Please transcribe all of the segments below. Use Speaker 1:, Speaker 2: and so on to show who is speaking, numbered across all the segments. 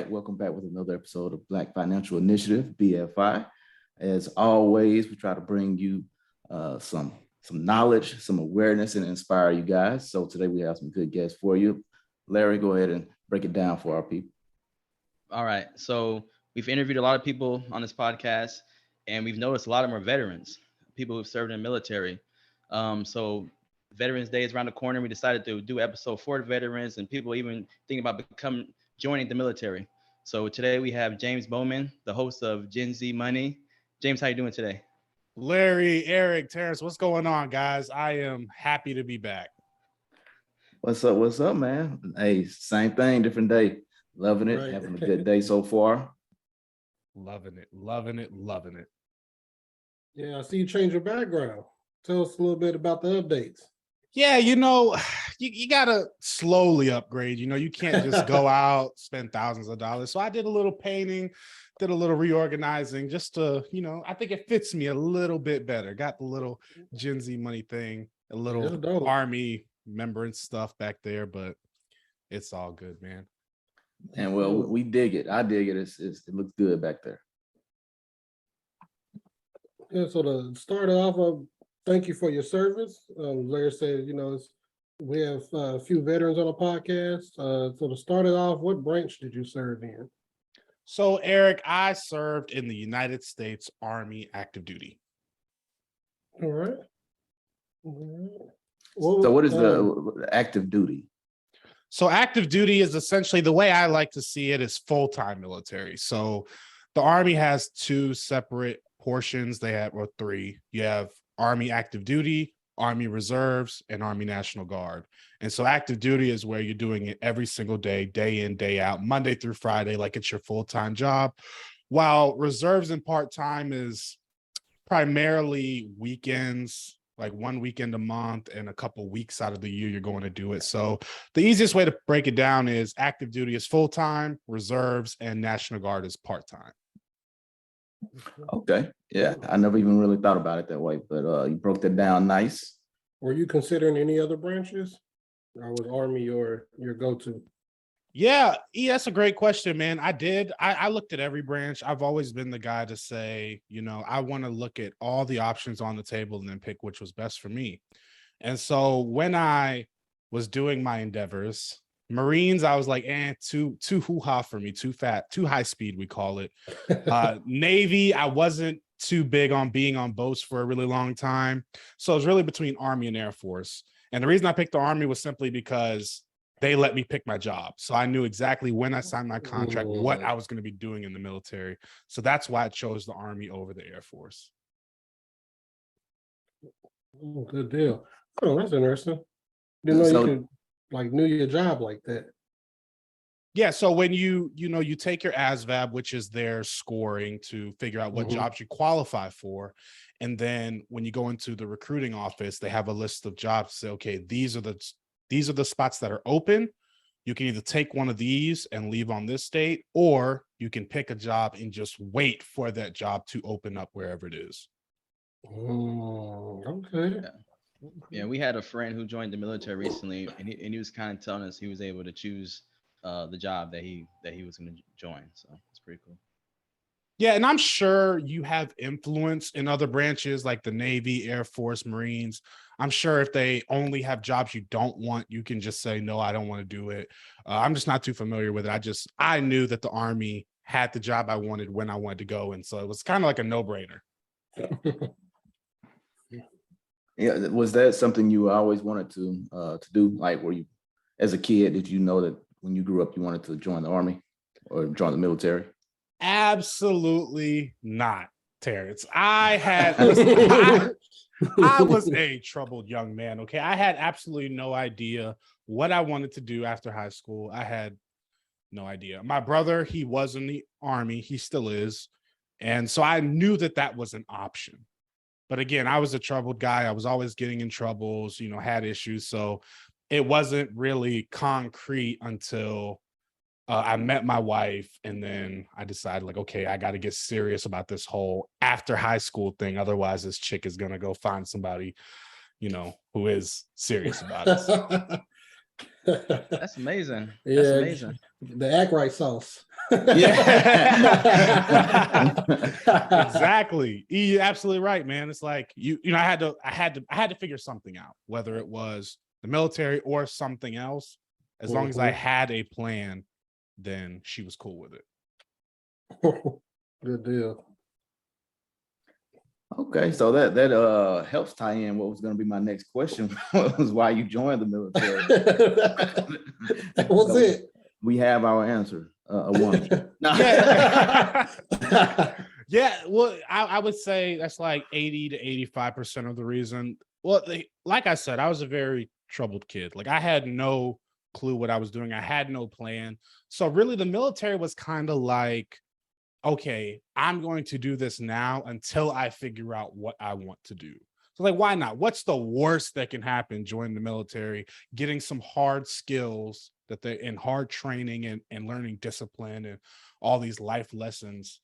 Speaker 1: right. Welcome back with another episode of Black Financial Initiative, BFI. As always, we try to bring you some knowledge, some awareness, and inspire you guys. So today we have some good guests for you. Larry, go ahead and break it down for our people.
Speaker 2: All right. So we've interviewed a lot of people on this podcast, and we've noticed a lot of them are veterans, people who've served in the military. So Veterans Day is around the corner. We decided to do episode for the veterans and people even thinking about joining the military. So today we have James Bowman, the host of Gen Z Mon-E. James, how you doing today?
Speaker 3: Larry, Eric, Terrence, what's going on, guys? I am happy to be back.
Speaker 1: What's up? What's up, man? Hey, same thing, different day. Loving it. Right. Having a good day so far.
Speaker 3: Loving it, loving it, loving it.
Speaker 4: Yeah, I see you change your background. Tell us a little bit about the updates.
Speaker 3: Yeah, you gotta slowly upgrade. You can't just go out, spend thousands of dollars. So I did a little painting, did a little reorganizing just to, I think it fits me a little bit better. Got the little Gen Z money thing, a little Army remembrance stuff back there, but it's all good, man.
Speaker 1: And well, we dig it. I dig it. It looks good back there.
Speaker 4: Yeah, so to start off, thank you for your service. Larry said, we have a few veterans on the podcast. So to start it off, what branch did you serve in?
Speaker 3: So, Eric, I served in the United States Army active duty.
Speaker 4: All right.
Speaker 1: So what is the active duty?
Speaker 3: So active duty is essentially, the way I like to see it, is full-time military. So the Army has two separate portions. They have, or three. You have Army active duty, Army reserves, and Army National Guard. And so active duty is where you're doing it every single day, day in, day out, Monday through Friday, like it's your full-time job. While reserves and part-time is primarily weekends, like one weekend a month and a couple weeks out of the year you're going to do it. So the easiest way to break it down is active duty is full-time, reserves, and National Guard is part-time.
Speaker 1: Okay. Yeah, I never even really thought about it that way, but you broke that down nice.
Speaker 4: Were you considering any other branches? Or was Army your go-to?
Speaker 3: Yeah, that's a great question, man. I did. I looked at every branch. I've always been the guy to say, I want to look at all the options on the table and then pick which was best for me. And so when I was doing my endeavors, Marines, I was like, too hoo-ha for me, too fat, too high speed, we call it. Navy, I wasn't too big on being on boats for a really long time. So it was really between Army and Air Force. And the reason I picked the Army was simply because they let me pick my job. So I knew exactly when I signed my contract, what I was going to be doing in the military. So that's why I chose the Army over the Air Force.
Speaker 4: Oh, good deal. Oh, that's interesting. Didn't know you could knew your job like that.
Speaker 3: Yeah, so when you take your ASVAB, which is their scoring to figure out what jobs you qualify for. And then when you go into the recruiting office, they have a list of jobs. Say, okay, these are the spots that are open. You can either take one of these and leave on this date, or you can pick a job and just wait for that job to open up wherever it is.
Speaker 4: Okay.
Speaker 2: Yeah, we had a friend who joined the military recently, and he was kind of telling us he was able to choose the job that he was going to join. So it's pretty cool.
Speaker 3: Yeah, and I'm sure you have influence in other branches like the Navy, Air Force, Marines. I'm sure if they only have jobs you don't want, you can just say, no, I don't want to do it. I'm just not too familiar with it. I knew that the Army had the job I wanted when I wanted to go. And so it was kind of like a no-brainer.
Speaker 1: Yeah, was that something you always wanted to do? Like, were you, as a kid, did you know that when you grew up, you wanted to join the Army or join the military?
Speaker 3: Absolutely not, Terrence. I was a troubled young man, okay? I had absolutely no idea what I wanted to do after high school. I had no idea. My brother, he was in the Army. He still is. And so I knew that was an option. But again, I was a troubled guy. I was always getting in troubles, had issues. So it wasn't really concrete until I met my wife, and then I decided, like, okay, I got to get serious about this whole after high school thing. Otherwise, this chick is going to go find somebody, who is serious about it.
Speaker 2: That's amazing.
Speaker 4: Yeah,
Speaker 2: that's amazing.
Speaker 4: The act right sauce.
Speaker 3: Exactly. You're absolutely right, man. It's like I had to figure something out, whether it was the military or something else. As long as I had a plan, then she was cool with it.
Speaker 4: Good deal.
Speaker 1: Okay, so that helps tie in what was going to be my next question was why you joined the military.
Speaker 4: That was
Speaker 1: So
Speaker 4: it.
Speaker 1: we have our answer. A woman.
Speaker 3: Yeah. Yeah. Well, I would say that's like 80 to 85% of the reason. Well, like I said, I was a very troubled kid. Like I had no clue what I was doing. I had no plan. So really the military was kind of like, okay, I'm going to do this now until I figure out what I want to do. So like, why not? What's the worst that can happen? Joining the military, getting some hard skills that they in hard training and learning discipline and all these life lessons,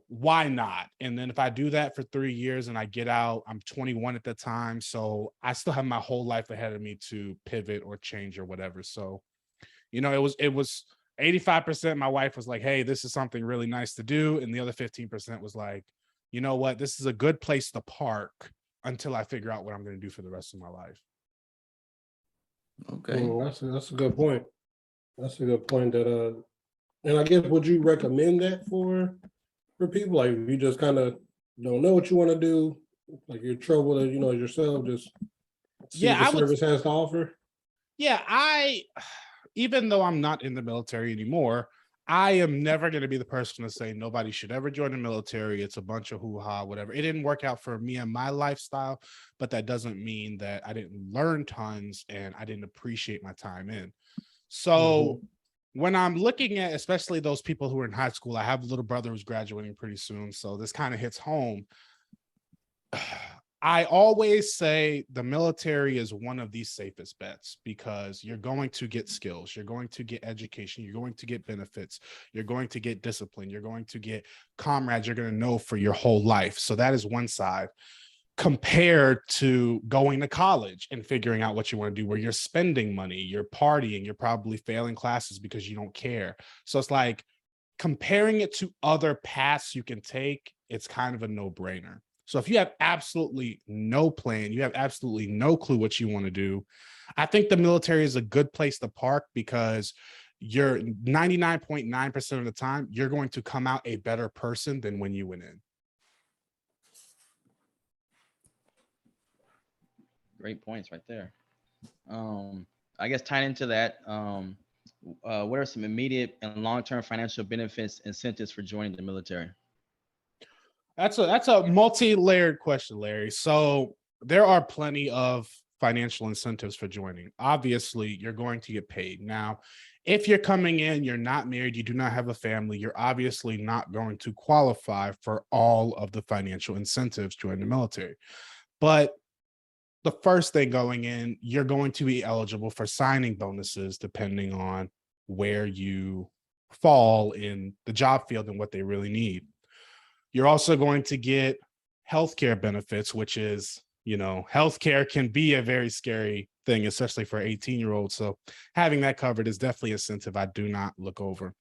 Speaker 3: why not? And then if I do that for 3 years and I get out, I'm 21 at the time. So I still have my whole life ahead of me to pivot or change or whatever. So, it was 85%. My wife was like, hey, this is something really nice to do. And the other 15% was like, you know what? This is a good place to park until I figure out what I'm going to do for the rest of my life.
Speaker 1: Okay.
Speaker 4: That's a good point. That's a good point. And I guess would you recommend that for people? Like if you just kind of don't know what you want to do, like you're troubled, yourself, just see what the service has to offer.
Speaker 3: Yeah, even though I'm not in the military anymore, I am never going to be the person to say nobody should ever join the military. It's a bunch of hoo-ha, whatever. It didn't work out for me and my lifestyle, but that doesn't mean that I didn't learn tons and I didn't appreciate my time in. So when I'm looking at, especially those people who are in high school, I have a little brother who's graduating pretty soon. So this kind of hits home. I always say the military is one of the safest bets because you're going to get skills, you're going to get education, you're going to get benefits, you're going to get discipline, you're going to get comrades you're going to know for your whole life. So that is one side compared to going to college and figuring out what you want to do, where you're spending money, you're partying, you're probably failing classes because you don't care. So it's like comparing it to other paths you can take, it's kind of a no-brainer. So if you have absolutely no plan, you have absolutely no clue what you want to do, I think the military is a good place to park because you're 99.9% of the time, you're going to come out a better person than when you went in.
Speaker 2: Great points right there. I guess tying into that, what are some immediate and long-term financial benefits, incentives for joining the military?
Speaker 3: That's a multi-layered question, Larry. So there are plenty of financial incentives for joining. Obviously, you're going to get paid. Now, if you're coming in, you're not married, you do not have a family, you're obviously not going to qualify for all of the financial incentives joining the military. But the first thing going in, you're going to be eligible for signing bonuses depending on where you fall in the job field and what they really need. You're also going to get healthcare benefits, which is, healthcare can be a very scary thing, especially for 18-year-olds. So having that covered is definitely an incentive I do not look over.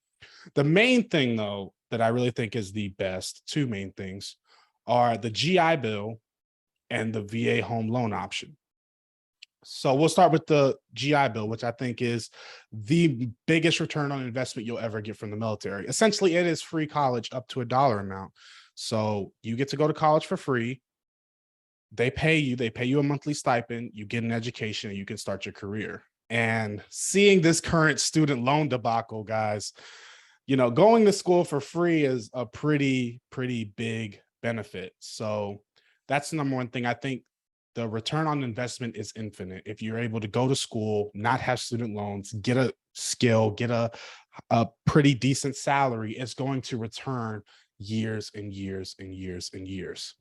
Speaker 3: The main thing, though, that I really think is the best, two main things, are the GI Bill and the VA home loan option. So we'll start with the GI Bill, which I think is the biggest return on investment you'll ever get from the military. Essentially, it is free college up to $1 amount. So you get to go to college for free. They pay you a monthly stipend, you get an education, and you can start your career. And seeing this current student loan debacle, guys, going to school for free is a pretty big benefit. So that's the number one thing. I think the return on investment is infinite. If you're able to go to school, not have student loans, get a skill, get a pretty decent salary, it's going to return years and years and years and years.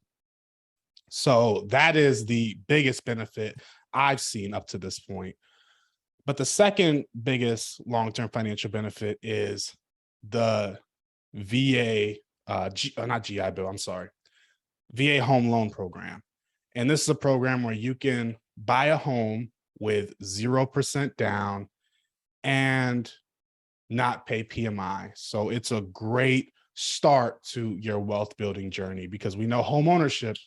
Speaker 3: So that is the biggest benefit I've seen up to this point. But the second biggest long-term financial benefit is the VA, not GI Bill, I'm sorry, VA home loan program. And this is a program where you can buy a home with 0% down and not pay PMI. So it's a great start to your wealth building journey, because we know home ownership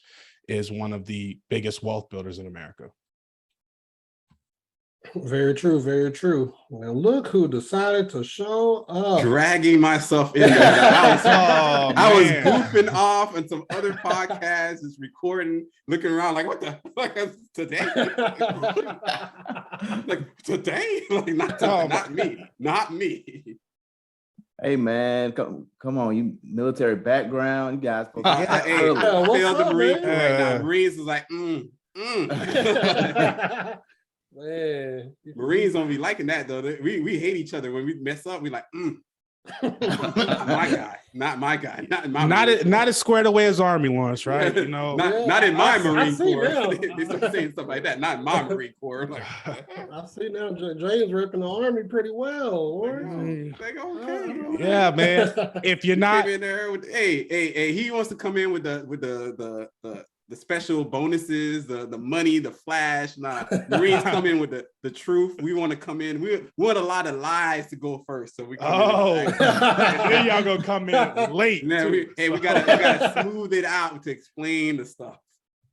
Speaker 3: is one of the biggest wealth builders in America.
Speaker 4: Very true, very true. Now look who decided to show up.
Speaker 5: Dragging myself in there. I was
Speaker 3: man.
Speaker 5: goofing off on some other podcasts, just recording, looking around like, what the fuck is today? Like today? Like not me.
Speaker 1: Hey man, come on, you military background, you guys.
Speaker 5: I failed the Marine Corps right now. Marines is like,
Speaker 4: Man.
Speaker 5: Marines don't be liking that though. We hate each other when we mess up. We like, not my guy,
Speaker 3: not as squared away as Army, Lawrence, right? You know,
Speaker 5: not in my Marine Corps. They start saying stuff like that. Not in my Marine Corps. Like,
Speaker 4: I see now James ripping the Army pretty well.
Speaker 5: like, okay,
Speaker 3: yeah, man. If you're not
Speaker 5: in there with, hey, he wants to come in with the special bonuses, the money, the flash. Nah, Marines come in with the truth. We want to come in. We want a lot of lies to go first. So we come in.
Speaker 3: Then y'all gonna come in late.
Speaker 5: Now, we gotta smooth it out to explain the stuff.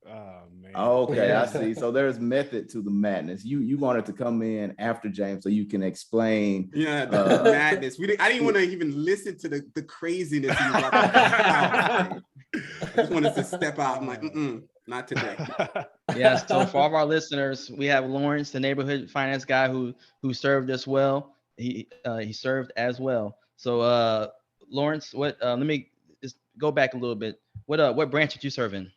Speaker 3: Oh man.
Speaker 1: Okay, I see. So there's method to the madness. You wanted to come in after James so you can explain.
Speaker 5: Yeah, the madness. I didn't want to even listen to the craziness. He was about I just wanted to step out. I'm like, not today.
Speaker 2: Yeah. So for all of our listeners, we have Lawrence, the neighborhood finance guy who served us well. He served as well. So Lawrence, what? Let me just go back a little bit. What branch did you serve in?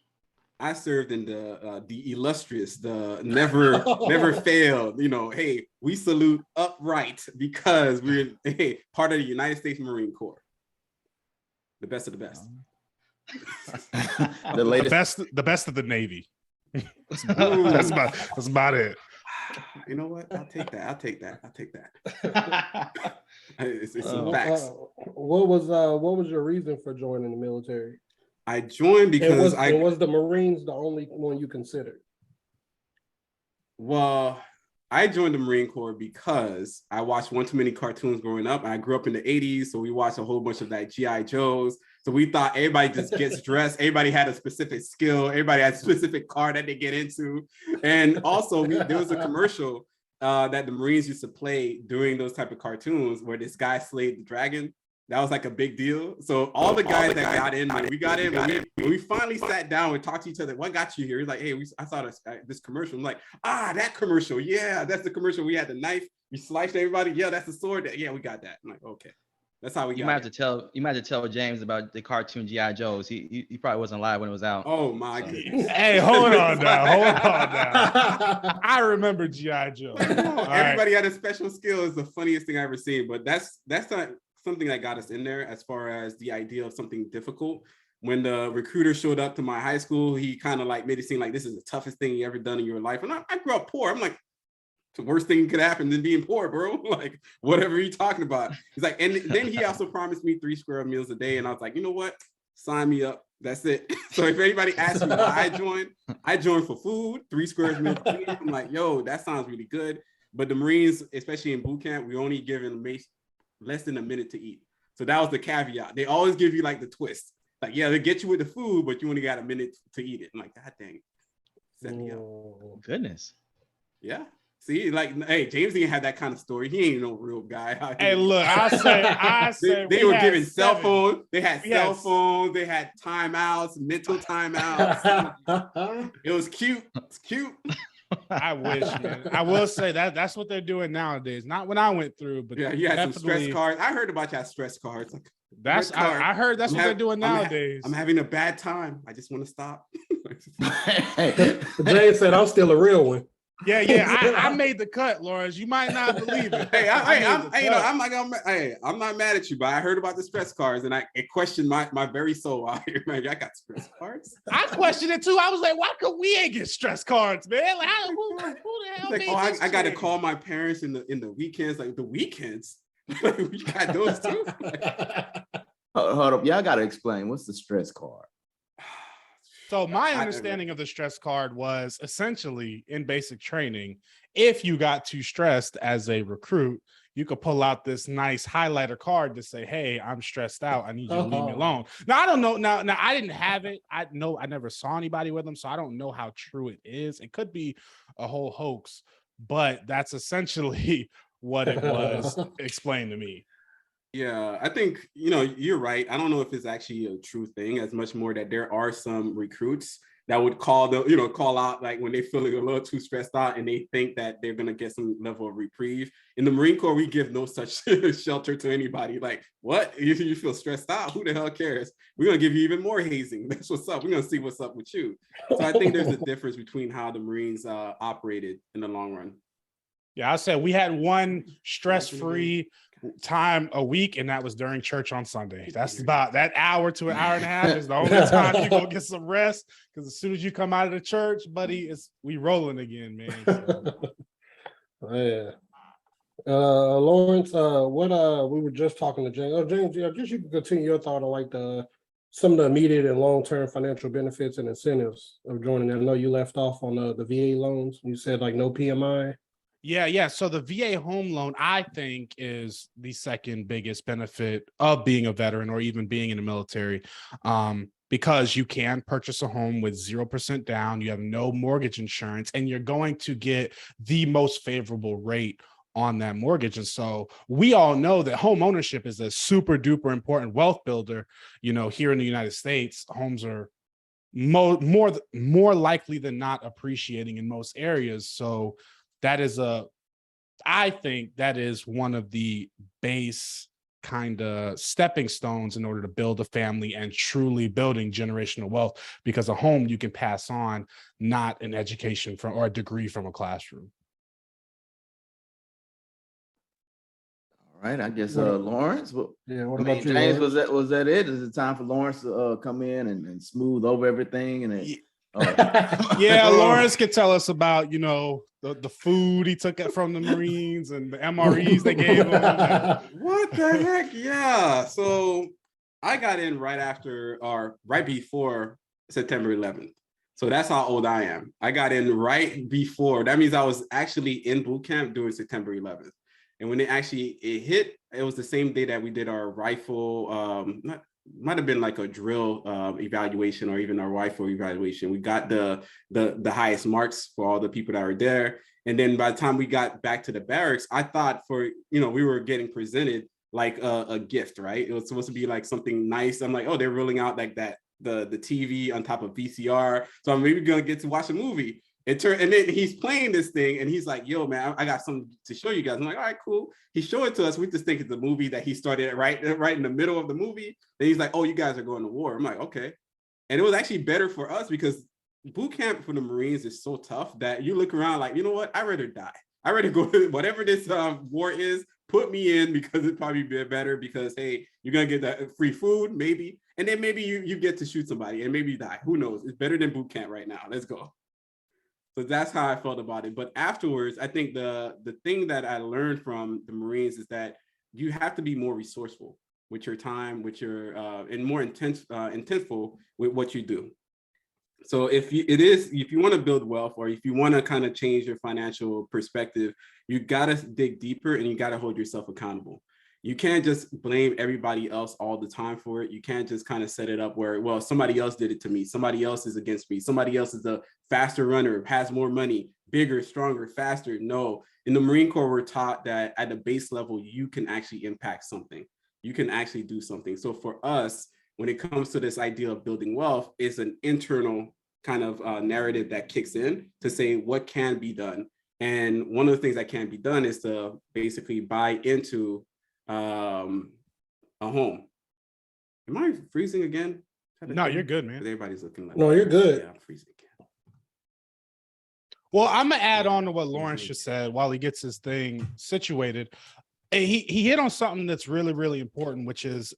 Speaker 5: I served in the illustrious, the never failed. You know, hey, we salute upright because we're part of the United States Marine Corps. The best of the best.
Speaker 1: The latest,
Speaker 3: the best of the Navy. That's about it.
Speaker 5: You know what? I'll take that. It's some facts.
Speaker 4: What was your reason for joining the military?
Speaker 5: I joined because
Speaker 4: was the Marines the only one you considered?
Speaker 5: Well, I joined the Marine Corps because I watched one too many cartoons growing up. I grew up in the 80s, so we watched a whole bunch of like G.I. Joes. So we thought everybody just gets dressed. Everybody had a specific skill. Everybody had a specific car that they get into. And also there was a commercial that the Marines used to play during those type of cartoons where this guy slayed the dragon. That was like a big deal. So all the guys that got in, when we finally sat down and talked to each other, what got you here? He's like, hey, I saw this commercial. I'm like, that commercial. Yeah, that's the commercial. We had the knife. We sliced everybody. Yeah, that's the sword. Yeah, we got that. I'm like, okay. That's how we got it. You might have to tell James about the cartoon G.I. Joes. He probably wasn't live when it was out.
Speaker 3: Oh my goodness. Hey, hold on now. I remember G.I. Joe.
Speaker 5: Everybody had a special skill. It's the funniest thing I ever seen. But that's not something that got us in there as far as the idea of something difficult. When the recruiter showed up to my high school, he kind of like made it seem like this is the toughest thing you ever done in your life. And I grew up poor. I'm like, the worst thing could happen than being poor, bro. Like, whatever you're talking about. He's like, and then he also promised me 3 square meals a day. And I was like, you know what? Sign me up. That's it. So if anybody asks me why I joined for food, 3 square meals a day. I'm like, yo, that sounds really good. But the Marines, especially in boot camp, we only given less than a minute to eat. So that was the caveat. They always give you like the twist. Like, yeah, they get you with the food, but you only got a minute to eat it. I'm like, God dang it. Set me up.
Speaker 2: Goodness.
Speaker 5: Yeah. See, like, hey, James didn't have that kind of story. He ain't no real guy.
Speaker 3: Hey, look, I say
Speaker 5: they were giving cell phones. They had cell phones. They had timeouts, mental timeouts. It was cute. It's cute.
Speaker 3: I wish, man. I will say that's what they're doing nowadays. Not when I went through, but
Speaker 5: yeah, you had some stress cards. I heard about your stress cards. Like,
Speaker 3: I heard that's what they're doing nowadays.
Speaker 5: I'm having a bad time. I just want to stop.
Speaker 4: James said, "I'm still a real one."
Speaker 3: Yeah. I made the cut, Lawrence. You might not believe it.
Speaker 5: I'm not mad at you, but I heard about the stress cards and it questioned my very soul. I got stress cards.
Speaker 3: I questioned it too. I was like, why could we ain't get stress cards, man? Like, who the hell?
Speaker 5: Like, I got to call my parents in the weekends. Like the weekends, we got those too.
Speaker 1: Hold up, y'all got to explain what's the stress card.
Speaker 3: So my understanding of the stress card was essentially in basic training, if you got too stressed as a recruit, you could pull out this nice highlighter card to say, hey, I'm stressed out. I need you to leave me alone. Now, I don't know. Now I didn't have it. I never saw anybody with them, so I don't know how true it is. It could be a whole hoax, but that's essentially what it was explained to me.
Speaker 5: Yeah, I think, you're right. I don't know if it's actually a true thing, as much more that there are some recruits that would call out like when they're feeling a little too stressed out and they think that they're going to get some level of reprieve. In the Marine Corps, we give no such shelter to anybody. Like, what? You feel stressed out? Who the hell cares? We're going to give you even more hazing. That's what's up. We're going to see what's up with you. So I think there's a difference between how the Marines operated in the long run.
Speaker 3: Yeah, I said we had one stress-free time a week, and that was during church on Sunday. That's about that hour to an hour and a half is the only time you go get some rest, because as soon as you come out of the church, buddy, we rolling again, man. So.
Speaker 4: Yeah. Lawrence, what we were just talking to James. Oh, James, I guess you can continue your thought on like some of the immediate and long-term financial benefits and incentives of joining. I know you left off on the VA loans. You said like no PMI.
Speaker 3: Yeah. So the VA home loan, I think, is the second biggest benefit of being a veteran or even being in the military, because you can purchase a home with 0% down. You have no mortgage insurance, and you're going to get the most favorable rate on that mortgage. And so we all know that home ownership is a super duper important wealth builder. Here in the United States, homes are more likely than not appreciating in most areas. So I think that is one of the base kind of stepping stones in order to build a family and truly building generational wealth, because a home you can pass on, not an education or a degree from a classroom.
Speaker 1: All right, I guess Lawrence.
Speaker 4: What
Speaker 1: I
Speaker 4: about
Speaker 1: mean,
Speaker 4: you,
Speaker 1: James,
Speaker 4: Lawrence?
Speaker 1: was that it? Is it time for Lawrence to come in and smooth over everything?
Speaker 3: Yeah, Lawrence could tell us about the food he took from the Marines and the MREs they gave him.
Speaker 5: What the heck? Yeah. So I got in right before September 11th. So that's how old I am. I got in right before. That means I was actually in boot camp during September 11th. And when it hit, it was the same day that we did our rifle, might have been like a drill evaluation or even our rifle evaluation. We got the highest marks for all the people that were there. And then by the time we got back to the barracks, I thought we were getting presented like a gift, right? It was supposed to be like something nice. I'm like, oh, they're rolling out like that, the TV on top of VCR. So I'm maybe gonna get to watch a movie. And then he's playing this thing and he's like, yo, man, I got something to show you guys. I'm like, all right, cool. He showed it to us. We just think it's a movie that he started right in the middle of the movie. Then he's like, oh, you guys are going to war. I'm like, okay. And it was actually better for us because boot camp for the Marines is so tough that you look around like, you know what? I'd rather die. I'd rather go to whatever this war is, put me in, because it'd probably be better because, hey, you're going to get that free food, maybe. And then maybe you get to shoot somebody and maybe you die. Who knows? It's better than boot camp right now. Let's go. So that's how I felt about it. But afterwards, I think the thing that I learned from the Marines is that you have to be more resourceful with your time, with your and more intentful with what you do. So if you want to build wealth, or if you want to kind of change your financial perspective, you got to dig deeper and you got to hold yourself accountable. You can't just blame everybody else all the time for it. You can't just kind of set it up where, well, somebody else did it to me. Somebody else is against me. Somebody else is a faster runner, has more money, bigger, stronger, faster. No, in the Marine Corps, we're taught that at the base level, you can actually impact something. You can actually do something. So for us, when it comes to this idea of building wealth, it's an internal kind of narrative that kicks in to say what can be done. And one of the things that can be done is to basically buy into a home. Am I freezing again?
Speaker 3: No, you're good, man.
Speaker 5: Everybody's looking like,
Speaker 4: no, you're good.
Speaker 5: Yeah, I'm freezing again.
Speaker 3: Well, I'm gonna add on to what Lawrence just said while he gets his thing situated. He hit on something that's really, really important, which is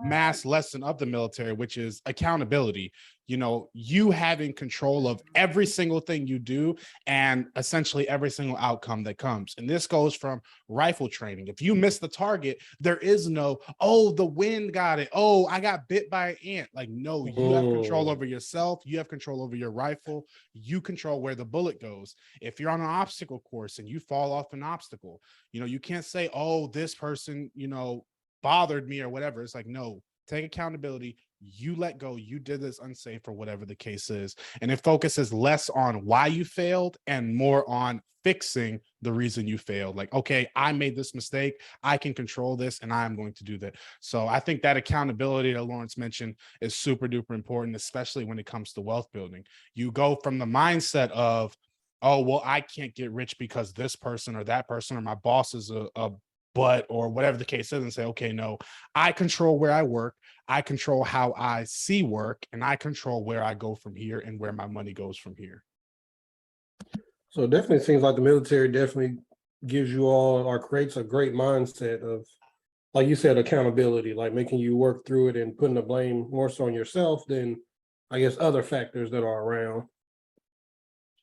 Speaker 3: mass lesson of the military, which is accountability. You know, you having control of every single thing you do and essentially every single outcome that comes. And this goes from rifle training. If you miss the target, there is no, oh, the wind got it. Oh, I got bit by an ant. Like, no, you have control over yourself. You have control over your rifle. You control where the bullet goes. If you're on an obstacle course and you fall off an obstacle, you know, you can't say, oh, this person, you know, bothered me or whatever. It's like, no, take accountability. You let go. You did this unsafe or whatever the case is. And it focuses less on why you failed and more on fixing the reason you failed. Like, okay, I made this mistake. I can control this and I'm going to do that. So I think that accountability that Lawrence mentioned is super duper important, especially when it comes to wealth building. You go from the mindset of, oh, well, I can't get rich because this person or that person or my boss is a butt or whatever the case is, and say, okay, no, I control where I work. I control how I see work, and I control where I go from here and where my money goes from here.
Speaker 4: So it definitely seems like the military definitely gives you all or creates a great mindset of, like you said, accountability, like making you work through it and putting the blame more so on yourself than, I guess, other factors that are around.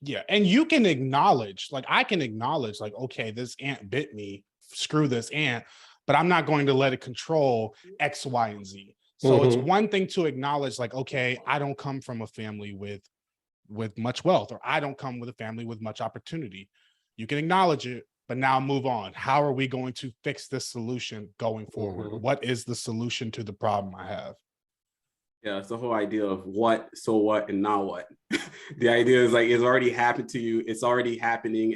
Speaker 3: Yeah. And you can acknowledge, like, I can acknowledge, like, okay, this ant bit me, screw this ant, but I'm not going to let it control X, Y, and Z. So it's one thing to acknowledge, like, okay, I don't come from a family with much wealth, or I don't come with a family with much opportunity. You can acknowledge it, but now move on. How are we going to fix this solution going forward? What is the solution to the problem I have?
Speaker 5: Yeah, it's the whole idea of what, so what, and now what. The idea is like, it's already happened to you. It's already happening.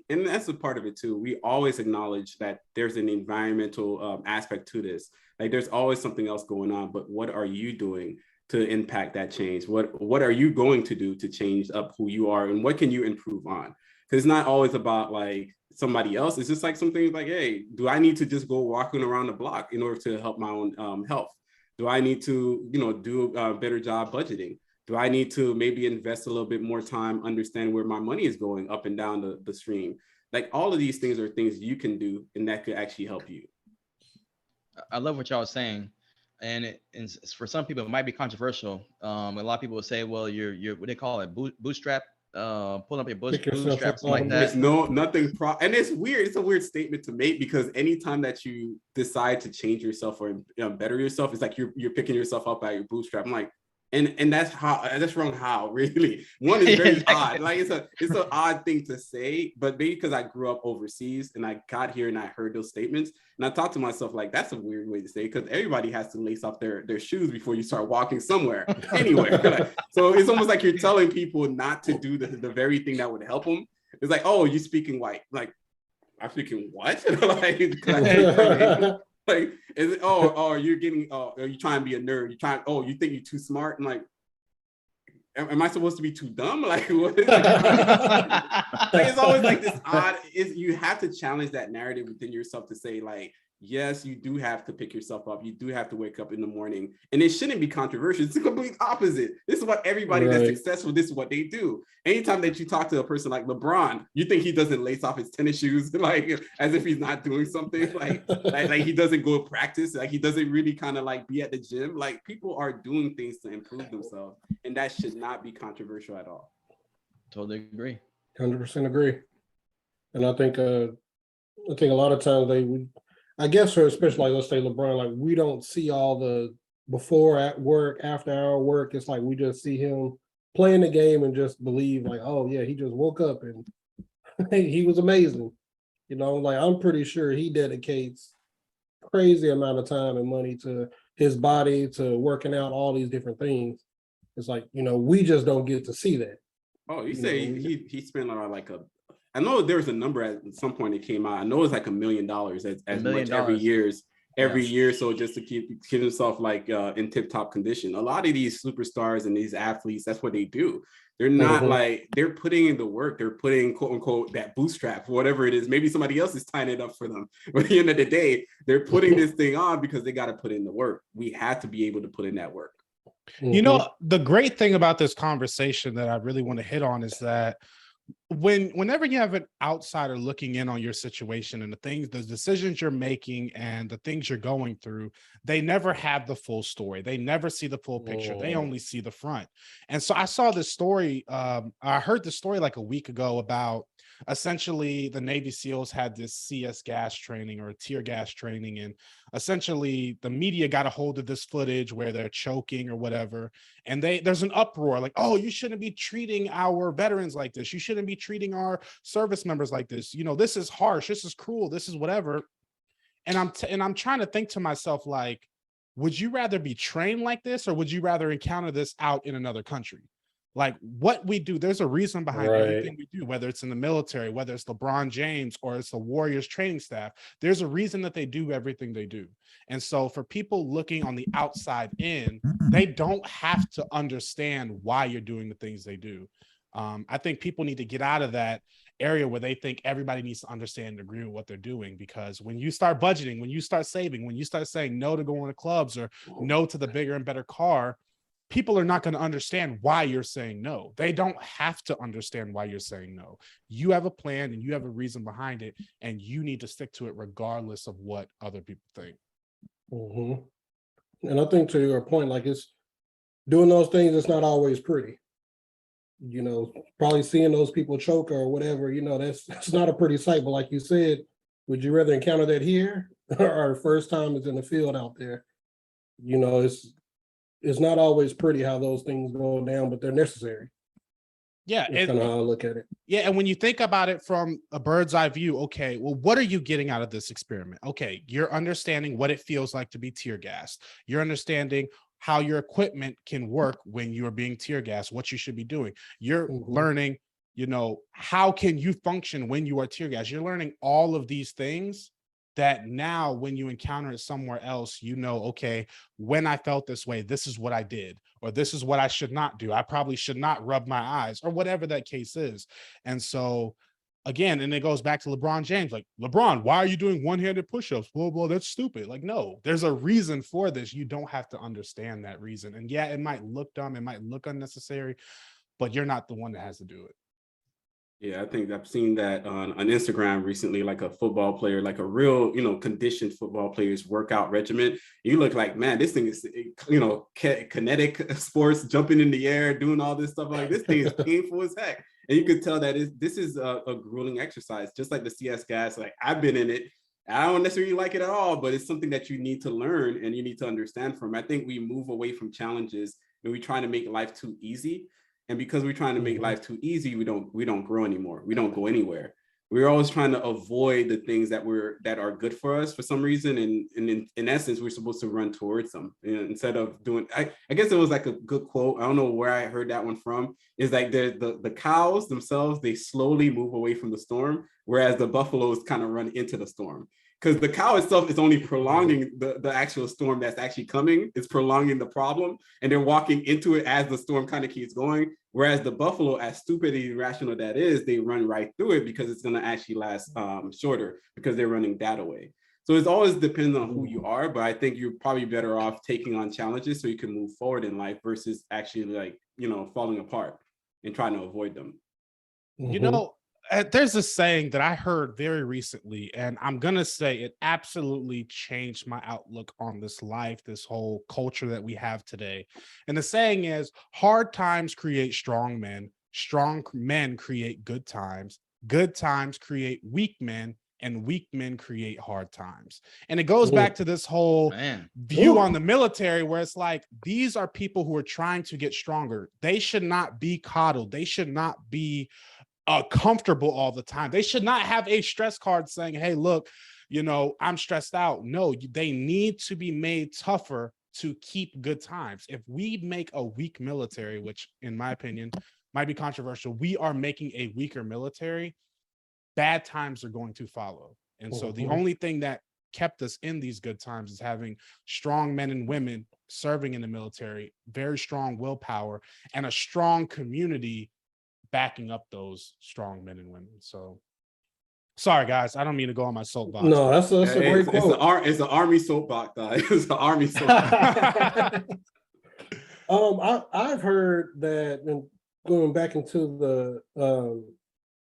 Speaker 5: And that's a part of it too. We always acknowledge that there's an environmental aspect to this. Like there's always something else going on, but what are you doing to impact that change? What are you going to do to change up who you are, and what can you improve on? Because it's not always about like somebody else. It's just like something like, hey, do I need to just go walking around the block in order to help my own health? Do I need to, do a better job budgeting? Do I need to maybe invest a little bit more time, understand where my money is going up and down the stream? Like all of these things are things you can do, and that could actually help you.
Speaker 2: I love what y'all was saying. And for some people, it might be controversial. A lot of people will say, well, you're what they call it, bootstrap, pulling up your bootstraps, like that.
Speaker 5: It's nothing. And it's weird. It's a weird statement to make, because anytime that you decide to change yourself or better yourself, it's like you're picking yourself up by your bootstrap. I'm like, and that's wrong. How really? One is very odd. Like it's an odd thing to say, but maybe because I grew up overseas and I got here and I heard those statements, and I thought to myself, like, that's a weird way to say it, because everybody has to lace off their shoes before you start walking somewhere, anywhere. So it's almost like you're telling people not to do the very thing that would help them. It's like, oh, you speaking white? Like, I'm speaking what? Like, is it, are you trying to be a nerd? You think you're too smart? And like, am I supposed to be too dumb? Like, what is it? Like, it's always like this odd, you have to challenge that narrative within yourself to say, like, yes, you do have to pick yourself up. You do have to wake up in the morning, and it shouldn't be controversial. It's the complete opposite. This is what everybody that's successful, this is what they do. Anytime that you talk to a person like LeBron, you think he doesn't lace off his tennis shoes, like as if he's not doing something, like he doesn't go practice, like he doesn't really kind of like be at the gym. Like people are doing things to improve themselves, and that should not be controversial at all.
Speaker 2: Totally agree.
Speaker 4: 100% agree. And I think a lot of times I guess for especially like, let's say LeBron, like we don't see all the before at work, after hour work. It's like we just see him playing the game and just believe like, oh yeah, he just woke up and he was amazing. Like I'm pretty sure he dedicates crazy amount of time and money to his body, to working out, all these different things. It's like, we just don't get to see that.
Speaker 5: Oh, you say he spent like I know there's a number at some point it came out. I know it's like $1 million as much every year. So just to keep himself like in tip-top condition. A lot of these superstars and these athletes, that's what they do. They're not like, they're putting in the work. They're putting quote unquote that bootstrap, whatever it is. Maybe somebody else is tying it up for them. But at the end of the day, they're putting this thing on because they got to put in the work. We have to be able to put in that work.
Speaker 3: The great thing about this conversation that I really want to hit on is that whenever you have an outsider looking in on your situation and the decisions you're making and the things you're going through, they never have the full story. They never see the full picture. They only see the front. And so I saw this story. I heard the story like a week ago about essentially the Navy SEALs had this CS gas training or tear gas training. And essentially the media got a hold of this footage where they're choking or whatever. And there's an uproar like, oh, you shouldn't be treating our veterans like this. You shouldn't be treating our service members like this. You know, this is harsh. This is cruel. This is whatever. And I'm trying to think to myself, like, would you rather be trained like this or would you rather encounter this out in another country? Like what we do, there's a reason behind everything we do, whether it's in the military, whether it's LeBron James or it's the Warriors training staff, there's a reason that they do everything they do. And so for people looking on the outside in, they don't have to understand why you're doing the things they do. I think people need to get out of that area where they think everybody needs to understand and agree with what they're doing, because when you start budgeting, when you start saving, when you start saying no to going to clubs or no to the bigger and better car, people are not going to understand why you're saying no. They don't have to understand why you're saying no. You have a plan and you have a reason behind it, and you need to stick to it regardless of what other people think.
Speaker 4: And I think to your point, like, it's doing those things, it's not always pretty. You know, probably seeing those people choke or whatever, you know, that's not a pretty sight. But like you said, would you rather encounter that here or our first time is in the field out there? You know, it's not always pretty how those things go down, but they're necessary.
Speaker 3: Yeah,
Speaker 4: it's kind of how I look at it.
Speaker 3: Yeah, and when you think about it from a bird's eye view, okay, well, what are you getting out of this experiment? Okay, you're understanding what it feels like to be tear gassed. You're understanding how your equipment can work when you are being tear gassed, what you should be doing. You're learning, you know, how can you function when you are tear gassed? You're learning all of these things that now when you encounter it somewhere else, you know, okay, when I felt this way, this is what I did, or this is what I should not do. I probably should not rub my eyes, or whatever that case is. And so again, and it goes back to LeBron James, like, LeBron, why are you doing one-handed push-ups? Well, that's stupid. Like, no, there's a reason for this. You don't have to understand that reason. And yeah, it might look dumb, it might look unnecessary, but you're not the one that has to do it.
Speaker 5: Yeah, I think I've seen that on Instagram recently, like a football player, like a real, you know, conditioned football player's workout regimen. You look like, man, this thing is, you know, kinetic sports, jumping in the air, doing all this stuff. Like, this thing is painful as heck. And you could tell that this is a grueling exercise, just like the CS gas. Like, I've been in it. I don't necessarily like it at all, but it's something that you need to learn and you need to understand from. I think we move away from challenges and we try to make life too easy. And because we're trying to make life too easy, we don't grow anymore. We don't go anywhere. We're always trying to avoid the things that are good for us for some reason. And in essence, we're supposed to run towards them, instead of doing. I guess it was like a good quote. I don't know where I heard that one from. Is like the cows themselves, they slowly move away from the storm, whereas the buffaloes kind of run into the storm. Because the cow itself is only prolonging the actual storm that's actually coming. It's prolonging the problem, and they're walking into it as the storm kind of keeps going. Whereas the buffalo, as stupid and irrational that is, they run right through it because it's going to actually last shorter because they're running that away. So it's always depends on who you are, but I think you're probably better off taking on challenges so you can move forward in life versus actually, like, you know, falling apart and trying to avoid them.
Speaker 3: You know, there's a saying that I heard very recently, and I'm going to say it absolutely changed my outlook on this life, this whole culture that we have today. And the saying is, hard times create strong men create good times create weak men, and weak men create hard times. And it goes back to this whole view on the military where it's like, these are people who are trying to get stronger. They should not be coddled. They should not be comfortable all the time. They should not have a stress card saying, hey, look, you know, I'm stressed out. No, they need to be made tougher to keep good times. If we make a weak military, which in my opinion might be controversial, we are making a weaker military, bad times are going to follow. And so the only thing that kept us in these good times is having strong men and women serving in the military, very strong willpower, and a strong community backing up those strong men and women. So sorry guys, I don't mean to go on my soapbox.
Speaker 4: No, that's a great quote.
Speaker 5: It's an army soapbox, guys. It's an army soapbox.
Speaker 4: I've heard that, and going back into the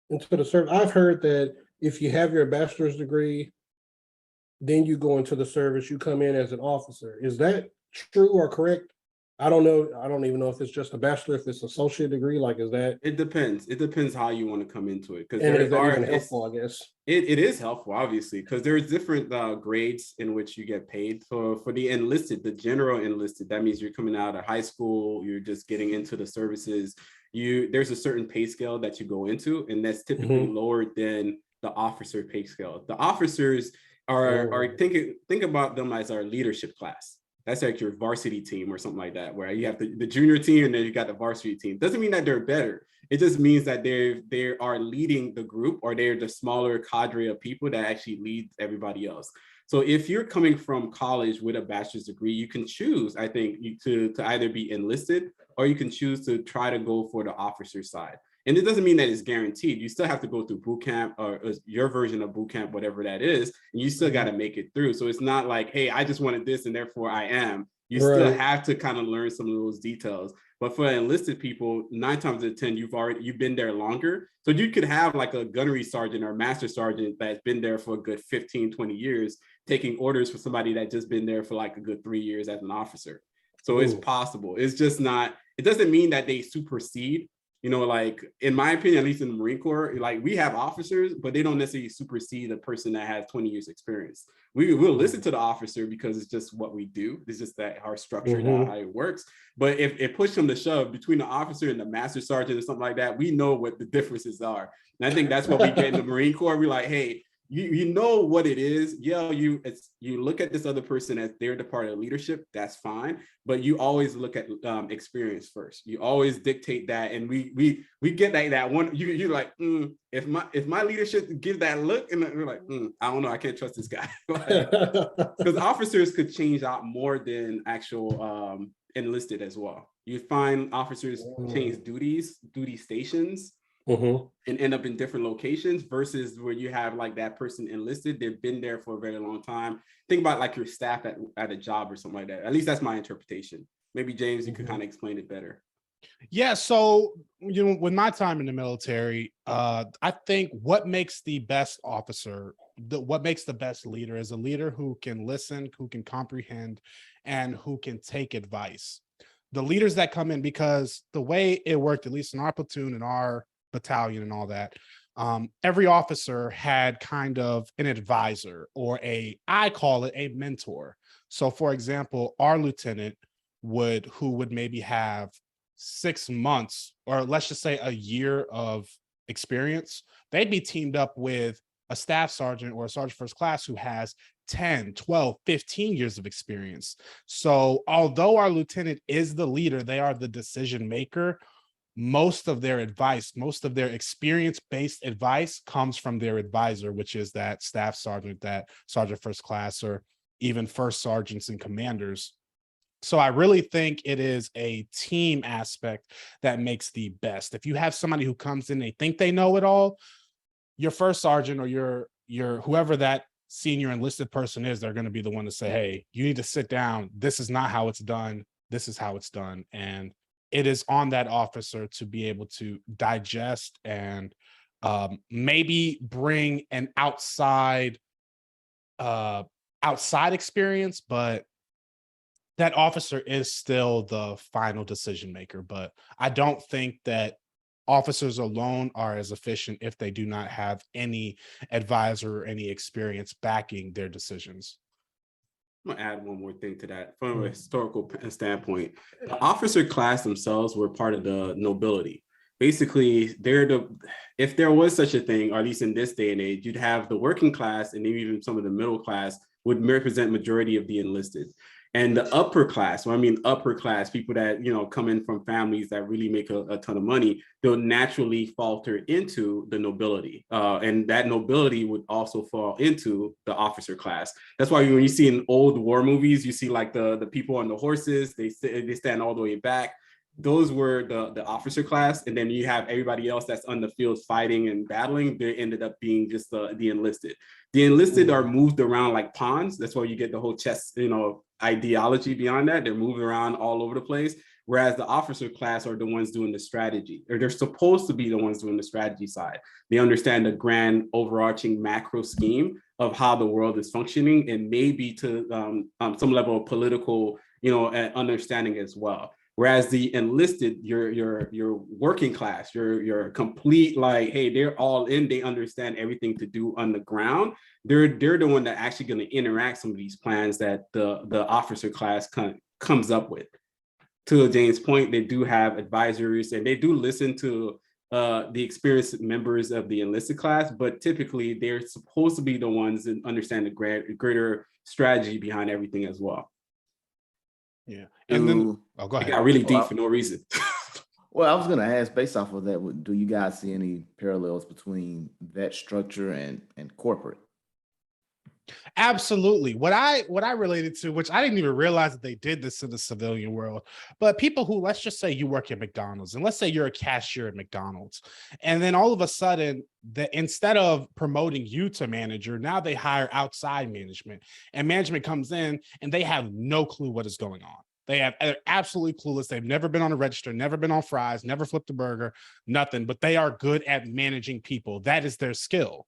Speaker 4: into the service? I've heard that if you have your bachelor's degree, then you go into the service, you come in as an officer. Is that true or correct? I don't know. I don't even know if it's just a bachelor, if it's associate degree. Like, is that,
Speaker 5: It depends. It depends how you want to come into it, because
Speaker 4: and is
Speaker 5: there
Speaker 4: that
Speaker 5: are
Speaker 4: even helpful, I guess?
Speaker 5: it is helpful, obviously, because there's different grades in which you get paid. For the enlisted, the general enlisted, that means you're coming out of high school, you're just getting into the services. There's a certain pay scale that you go into, and that's typically lower than the officer pay scale. The officers are think about them as our leadership class. That's like your varsity team or something like that, where you have the junior team and then you got the varsity team. Doesn't mean that they're better. It just means that they are leading the group, or they're the smaller cadre of people that actually lead everybody else. So if you're coming from college with a bachelor's degree, you can choose, I think, to either be enlisted, or you can choose to try to go for the officer side. And it doesn't mean that it's guaranteed. You still have to go through boot camp, or your version of boot camp, whatever that is, and you still got to make it through. So it's not like, hey, I just wanted this and therefore I am. You still have to kind of learn some of those details. But for enlisted people, 9 times out of 10, you've been there longer. So you could have like a gunnery sergeant or master sergeant that's been there for a good 15, 20 years, taking orders for somebody that just been there for like a good 3 years as an officer. So it's possible. It's just not, it doesn't mean that they supersede. Like in my opinion, at least in the Marine Corps, like we have officers, but they don't necessarily supersede a person that has 20 years experience. We will listen to the officer because it's just what we do. It's just that our structure, how it works. But if it push them to shove between the officer and the master sergeant or something like that, we know what the differences are. And I think that's what we get in the Marine Corps. We're like, hey, you know what it is. Yeah, you look at this other person as they're the part of leadership. That's fine, but you always look at experience first. You always dictate that, and we get that one. You're like, if my leadership give that look, and we're like, I don't know, I can't trust this guy, because officers could change out more than actual enlisted as well. You find officers change duty stations. And end up in different locations, versus where you have like that person enlisted, they've been there for a very long time. Think about like your staff at a job or something like that. At least that's my interpretation. Maybe James, you could kind of explain it better.
Speaker 3: Yeah, so with my time in the military, I think what makes the best officer, what makes the best leader, is a leader who can listen, who can comprehend, and who can take advice. The leaders that come in, because the way it worked, at least in our platoon and our battalion and all that, every officer had kind of an advisor, or I call it a mentor. So for example, our lieutenant who would maybe have 6 months, or let's just say a year of experience, they'd be teamed up with a staff sergeant or a sergeant first class who has 10, 12, 15 years of experience. So although our lieutenant is the leader, they are the decision maker. Most of their advice, most of their experience-based advice comes from their advisor, which is that staff sergeant, that sergeant first class, or even first sergeants and commanders. So I really think it is a team aspect that makes the best. If you have somebody who comes in, they think they know it all, your first sergeant or your whoever that senior enlisted person is, they're going to be the one to say, hey, you need to sit down. This is not how it's done. This is how it's done. And it is on that officer to be able to digest and maybe bring an outside experience, but that officer is still the final decision maker. But I don't think that officers alone are as efficient if they do not have any advisor or any experience backing their decisions.
Speaker 5: I'm gonna add one more thing to that. From a historical standpoint, the officer class themselves were part of the nobility. Basically, if there was such a thing, or at least in this day and age, you'd have the working class, and even some of the middle class would represent majority of the enlisted. And the upper class, when I mean upper class, people that come in from families that really make a ton of money, they'll naturally falter into the nobility, and that nobility would also fall into the officer class. That's why when you see in old war movies, you see like the people on the horses, they stand all the way back. Those were the officer class, and then you have everybody else that's on the field fighting and battling. They ended up being just the enlisted. The enlisted are moved around like pawns. That's why you get the whole chess, ideology beyond that. They're moving around all over the place. whereas the officer class are the ones doing the strategy, or they're supposed to be the ones doing the strategy side. They understand the grand overarching macro scheme of how the world is functioning, and maybe to some level of political, understanding as well. Whereas the enlisted, your working class, your complete, like, hey, they're all in, they understand everything to do on the ground. They're the one that actually going to interact some of these plans that the officer class comes up with. To James' point, they do have advisors and they do listen to the experienced members of the enlisted class, but typically they're supposed to be the ones that understand the greater strategy behind everything as well.
Speaker 3: Yeah. And then, go ahead.
Speaker 5: It got really deep for no reason.
Speaker 1: Well, I was going to ask, based off of that, do you guys see any parallels between that structure and corporate?
Speaker 3: Absolutely. What I related to, which I didn't even realize that they did this in the civilian world, but people who, let's just say you work at McDonald's, and let's say you're a cashier at McDonald's, and then all of a sudden, instead of promoting you to manager, now they hire outside management, and management comes in and they have no clue what is going on. They're absolutely clueless. They've never been on a register, never been on fries, never flipped a burger, nothing, but they are good at managing people. That is their skill.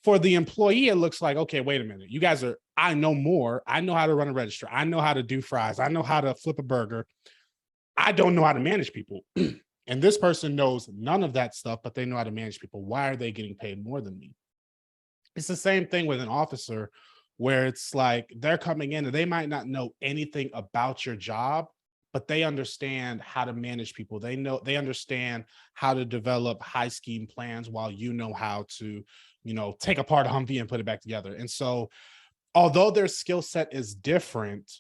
Speaker 3: For the employee, it looks like, okay, wait a minute. You guys I know more. I know how to run a register. I know how to do fries. I know how to flip a burger. I don't know how to manage people. And this person knows none of that stuff, but they know how to manage people. Why are they getting paid more than me? It's the same thing with an officer, where it's like they're coming in and they might not know anything about your job, but they understand how to manage people. They understand how to develop high scheme plans, while you know how to, take apart a Humvee and put it back together. And so, although their skill set is different,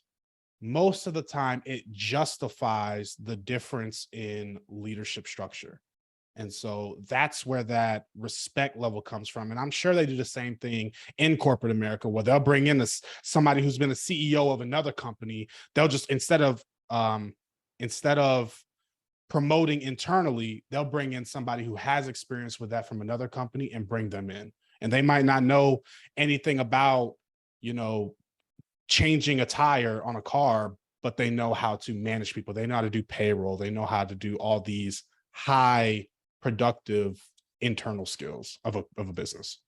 Speaker 3: most of the time it justifies the difference in leadership structure. And so that's where that respect level comes from. And I'm sure they do the same thing in corporate America, where they'll bring in somebody who's been a CEO of another company. They'll just, instead of promoting internally, they'll bring in somebody who has experience with that from another company and bring them in. And they might not know anything about, changing a tire on a car, but they know how to manage people. They know how to do payroll. They know how to do all these high productive internal skills of a business.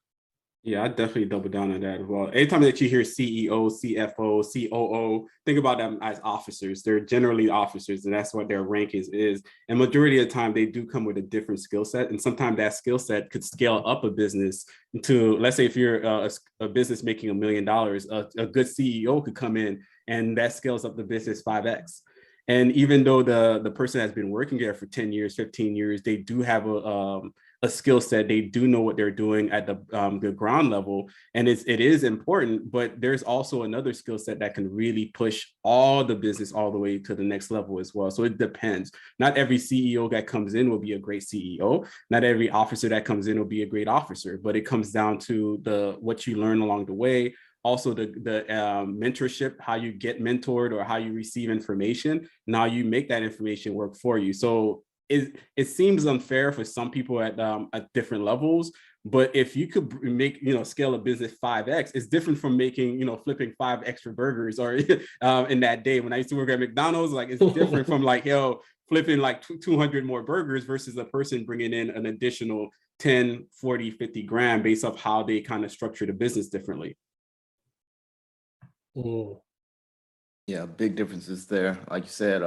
Speaker 5: Yeah, I definitely double down on that as well. Anytime that you hear CEO, CFO, COO, think about them as officers. They're generally officers, and that's what their rank is. And majority of the time, they do come with a different skill set. And sometimes that skill set could scale up a business to, let's say if you're a business making $1 million, a good CEO could come in and that scales up the business 5x. And even though the person has been working there for 10 years, 15 years, they do have a skill set. They do know what they're doing at the ground level. And it is important, but there's also another skill set that can really push all the business all the way to the next level as well. So it depends. Not every CEO that comes in will be a great CEO. Not every officer that comes in will be a great officer, but it comes down to what you learn along the way. Also the mentorship, how you get mentored or how you receive information. Now you make that information work for you. So it seems unfair for some people at different levels, but if you could make, scale a business 5x, it's different from making, flipping 5 extra burgers or in that day. When I used to work at McDonald's, like it's different from like, flipping like 200 more burgers versus a person bringing in an additional 10, 40, 50 grand based off how they kind of structure the business differently.
Speaker 1: Yeah, big differences there. Like you said,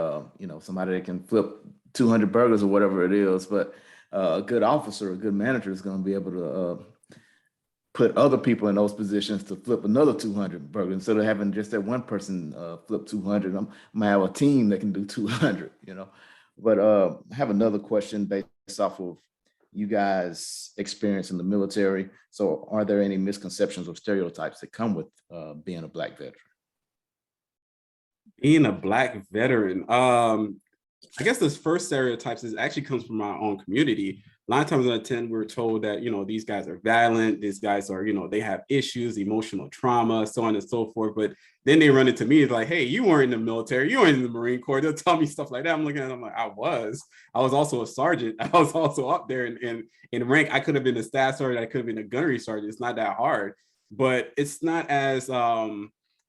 Speaker 1: somebody that can flip 200 burgers or whatever it is, but a good officer, a good manager is going to be able to put other people in those positions to flip another 200 burgers instead of having just that one person flip 200. I'm gonna have a team that can do 200. But I have another question based off of you guys' experience in the military. So, are there any misconceptions or stereotypes that come with being a Black veteran?
Speaker 5: Being a Black veteran, I guess this first stereotypes actually comes from our own community. 9 times out of 10, we're told that, these guys are violent, these guys are, they have issues, emotional trauma, so on and so forth. But then they run into me, it's like, hey, you weren't in the military, you weren't in the Marine Corps. They'll tell me stuff like that. I'm looking at them like, I was also a sergeant. I was also up there in rank. I could have been a staff sergeant, I could have been a gunnery sergeant. It's not that hard, but it's not as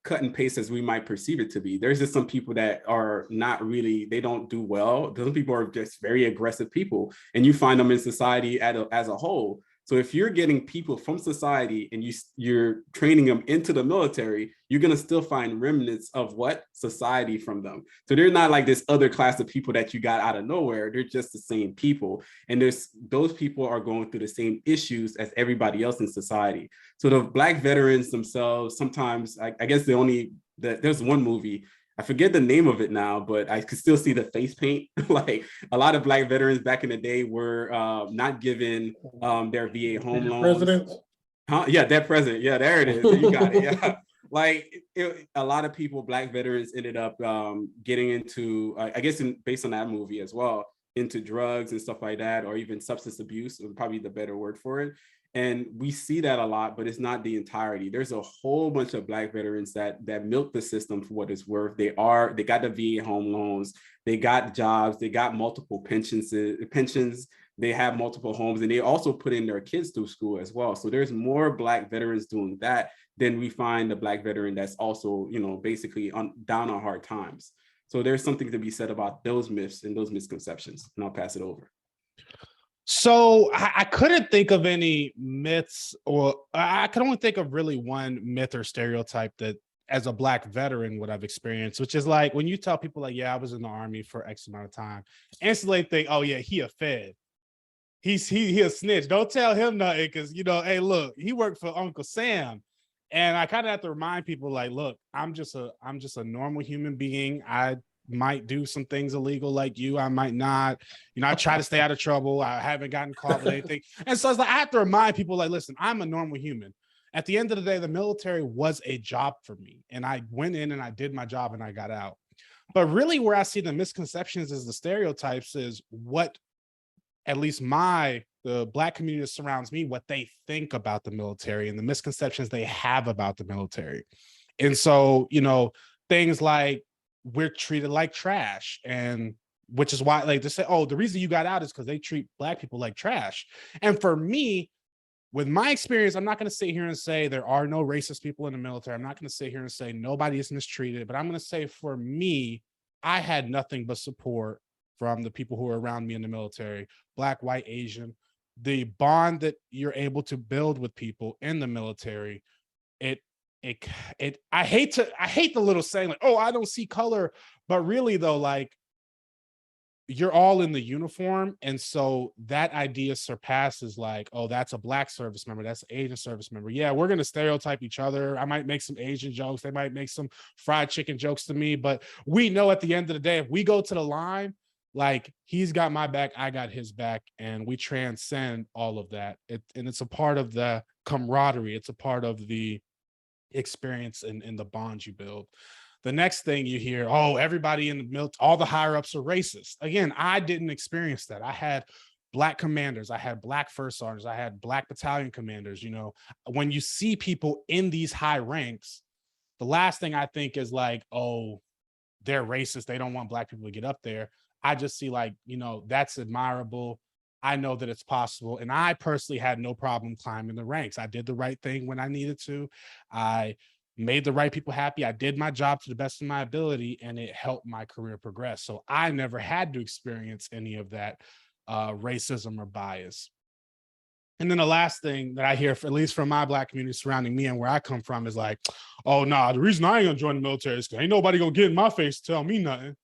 Speaker 5: cut and paste as we might perceive it to be. There's just some people that are not really, they don't do well. Some people are just very aggressive people, and you find them in society as a whole. So if you're getting people from society and you're training them into the military, you're going to still find remnants of what? Society from them. So they're not like this other class of people that you got out of nowhere. They're just the same people. And those people are going through the same issues as everybody else in society. So the Black veterans themselves, sometimes, I guess there's one movie, I forget the name of it now, but I could still see the face paint. Like a lot of Black veterans back in the day were not given their VA home loans.
Speaker 4: President?
Speaker 5: Huh? Yeah, Dead President. Yeah, there it is. You got it. Yeah. Like a lot of people, Black veterans ended up getting into, I guess based on that movie as well, into drugs and stuff like that, or even substance abuse would probably be the better word for it. And we see that a lot, but it's not the entirety. There's a whole bunch of Black veterans that milk the system for what it's worth. They got the VA home loans, they got jobs, they got multiple pensions, they have multiple homes, and they also put in their kids through school as well. So there's more Black veterans doing that than we find the Black veteran that's also, basically down on hard times. So there's something to be said about those myths and those misconceptions. And I'll pass it over.
Speaker 3: So I couldn't think of any myths, or I could only think of really one myth or stereotype that as a Black veteran what I've experienced, which is like when you tell people like, yeah, I was in the Army for X amount of time, instantly think, oh yeah, he a Fed. He a snitch. Don't tell him nothing because, hey, look, he worked for Uncle Sam. And I kind of have to remind people like, look, I'm just a normal human being. I might do some things illegal like you. I might not, I try to stay out of trouble. I haven't gotten caught with anything. And so it's like, I have to remind people like, listen, I'm a normal human. At the end of the day, the military was a job for me. And I went in and I did my job and I got out. But really where I see the misconceptions is the stereotypes is what, at least the Black community that surrounds me, what they think about the military and the misconceptions they have about the military. And so, things like, we're treated like trash, and which is why like they say, oh, the reason you got out is because they treat Black people like trash. And for me, with my experience, I'm not going to sit here and say there are no racist people in the military. I'm not going to sit here and say nobody is mistreated, but I'm going to say for me, I had nothing but support from the people who are around me in the military, Black, white, Asian. The bond that you're able to build with people in the military, I hate the little saying like, oh, I don't see color, but really though, like you're all in the uniform. And so that idea surpasses like, oh, that's a Black service member, that's an Asian service member. Yeah, we're going to stereotype each other. I might make some Asian jokes. They might make some fried chicken jokes to me, but we know at the end of the day, if we go to the line, like he's got my back, I got his back, and we transcend all of that. And it's a part of the camaraderie. It's a part of the experience and the bonds you build. The next thing you hear, oh, everybody in the military, all the higher ups are racist. Again, I didn't experience that. I had Black commanders, I had Black first sergeants, I had Black battalion commanders. When you see people in these high ranks, the last thing I think is like, oh, they're racist, they don't want Black people to get up there. I just see like, that's admirable. I know that it's possible. And I personally had no problem climbing the ranks. I did the right thing when I needed to. I made the right people happy. I did my job to the best of my ability, and it helped my career progress. So I never had to experience any of that racism or bias. And then the last thing that I hear, at least from my Black community surrounding me and where I come from, is like, oh, nah, the reason I ain't gonna join the military is because ain't nobody gonna get in my face to tell me nothing.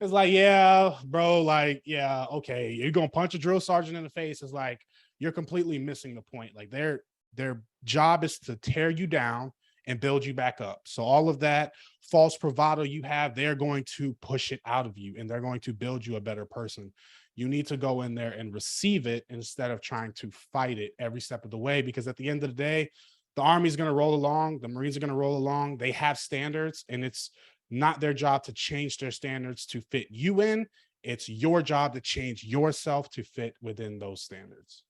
Speaker 3: It's like, yeah, bro, like, yeah, okay, you're gonna punch a drill sergeant in the face. It's like, you're completely missing the point. Like their job is to tear you down and build you back up. So all of that false bravado you have, they're going to push it out of you and they're going to build you a better person. You need to go in there and receive it instead of trying to fight it every step of the way, because at the end of the day, the Army is going to roll along, the Marines are going to roll along. They have standards, and it's not their job to change their standards to fit you in. It's your job to change yourself to fit within those standards.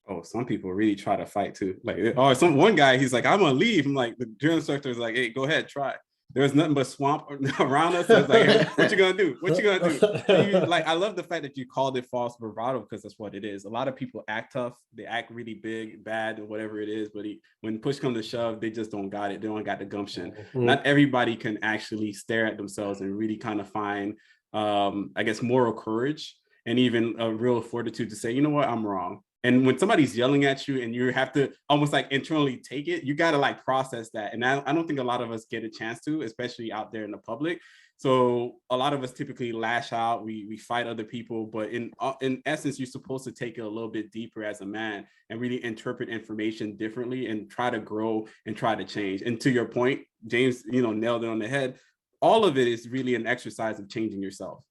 Speaker 5: Oh, some people really try to fight too. Like, one guy, he's like, I'm gonna leave. I'm like, the drill instructor is like, hey, go ahead, try. there was nothing but swamp around us. So it's like, hey, what you gonna do? What you gonna do? I love the fact that you called it false bravado, because that's what it is. A lot of people act tough, they act really big, bad, or whatever it is, but when push comes to shove, they just don't got it. They don't got the gumption. Not everybody can actually stare at themselves and really kind of find, I guess, moral courage and even a real fortitude to say, you know what, I'm wrong. And when somebody's yelling at you and you have to almost like internally take it, you got to like process that. And I don't think a lot of us get a chance to, especially out there in the public. So a lot of us typically lash out, we fight other people, but in essence, you're supposed to take it a little bit deeper as a man and really interpret information differently and try to grow and try to change. And to your point, James, nailed it on the head. All of it is really an exercise of changing yourself.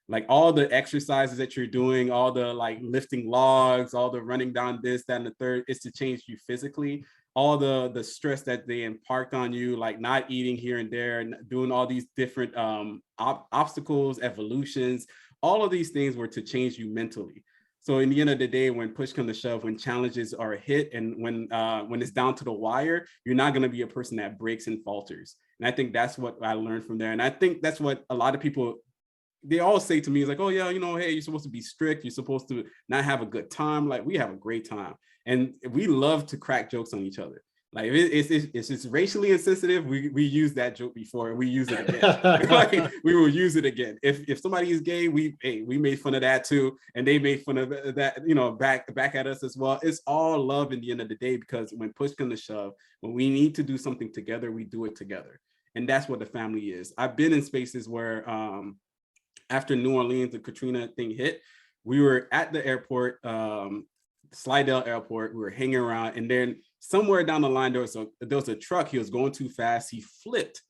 Speaker 5: Like all the exercises that you're doing, all the like lifting logs, all the running down this, that, and the third, is to change you physically. All the stress that they impart on you, like not eating here and there and doing all these different obstacles, evolutions, all of these things were to change you mentally. So in the end of the day, when push comes to shove, when challenges are hit, and when it's down to the wire, you're not going to be a person that breaks and falters. And I think that's what I learned from there. And I think that's what a lot of people, they all say to me, is like, oh yeah, hey, you're supposed to be strict. You're supposed to not have a good time. Like, we have a great time. And we love to crack jokes on each other. Like, if it's racially insensitive, we used that joke before and we use it again. Like, we will use it again. If somebody is gay, we made fun of that too. And they made fun of that, back at us as well. It's all love in the end of the day, because when push comes to shove, when we need to do something together, we do it together. And that's what the family is. I've been in spaces where, after New Orleans, the Katrina thing hit, we were at the airport, Slidell Airport. We were hanging around, and then somewhere down the line, there was a truck. He was going too fast. He flipped.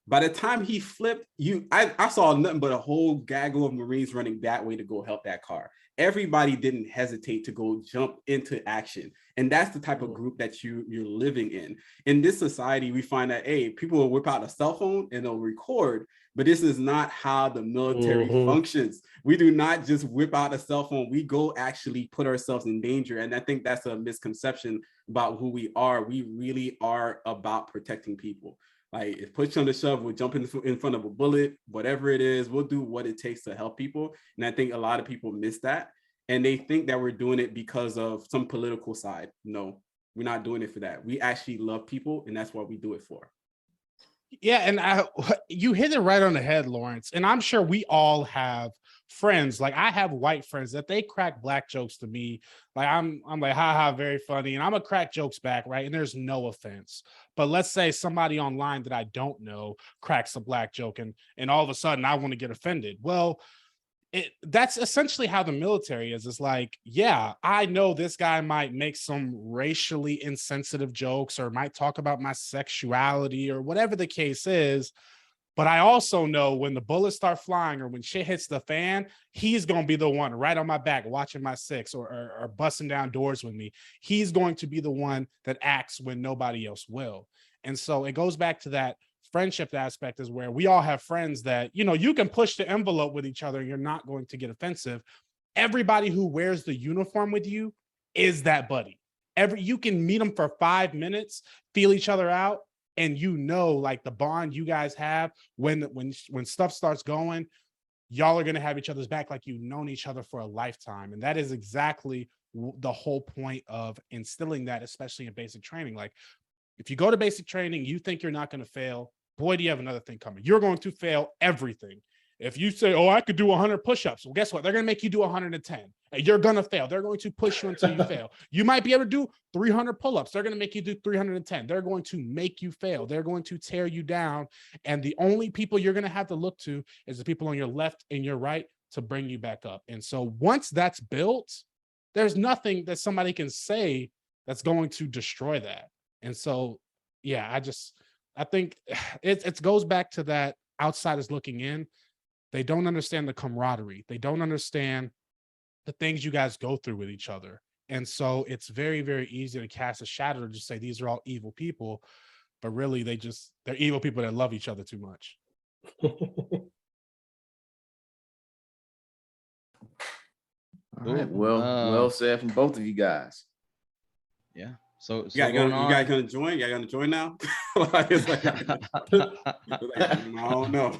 Speaker 5: By the time he flipped, I saw nothing but a whole gaggle of Marines running that way to go help that car. Everybody didn't hesitate to go jump into action. And that's the type of group that you're living in. In this society, we find that, hey, people will whip out a cell phone and they'll record, but this is not how the military functions. We do not just whip out a cell phone. We go actually put ourselves in danger. And I think that's a misconception about who we are. We really are about protecting people. Like, if push comes to shove, we'll jump in front of a bullet, whatever it is, we'll do what it takes to help people. And I think a lot of people miss that. And they think that we're doing it because of some political side. No, we're not doing it for that. We actually love people, and that's what we do it for.
Speaker 3: Yeah, and you hit it right on the head, Lawrence. And I'm sure we all have friends. Like, I have white friends that they crack black jokes to me. Like, I'm like, haha, very funny. And I'm gonna crack jokes back, right? And there's no offense. But let's say somebody online that I don't know cracks a black joke, and all of a sudden I want to get offended. Well, that's essentially how the military is. It's like, yeah, I know this guy might make some racially insensitive jokes or might talk about my sexuality or whatever the case is. But I also know when the bullets start flying or when shit hits the fan, he's going to be the one right on my back watching my six or busting down doors with me. He's going to be the one that acts when nobody else will. And so it goes back to that friendship aspect, is where we all have friends that, you can push the envelope with each other and you're not going to get offensive. Everybody who wears the uniform with you is that buddy. You can meet them for 5 minutes, feel each other out, and like the bond you guys have when stuff starts going, y'all are going to have each other's back like you've known each other for a lifetime. And that is exactly the whole point of instilling that, especially in basic training. Like, if you go to basic training, you think you're not going to fail, boy, do you have another thing coming. You're going to fail everything. If you say, oh, I could do 100 push-ups, well, guess what? They're going to make you do 110. And you're going to fail. They're going to push you until you fail. You might be able to do 300 pull-ups. They're going to make you do 310. They're going to make you fail. They're going to tear you down. And the only people you're going to have to look to is the people on your left and your right to bring you back up. And so once that's built, there's nothing that somebody can say that's going to destroy that. And so, yeah, I think it goes back to that outsiders looking in. They don't understand the camaraderie. They don't understand the things you guys go through with each other. And so it's very, very easy to cast a shadow to just say these are all evil people, but really they're evil people that love each other too much.
Speaker 1: All right. Well said from both of you guys.
Speaker 2: Yeah. So
Speaker 5: You
Speaker 2: going
Speaker 5: guys
Speaker 2: on.
Speaker 5: gonna join? You guys gonna join now? Like, it's like, I don't know.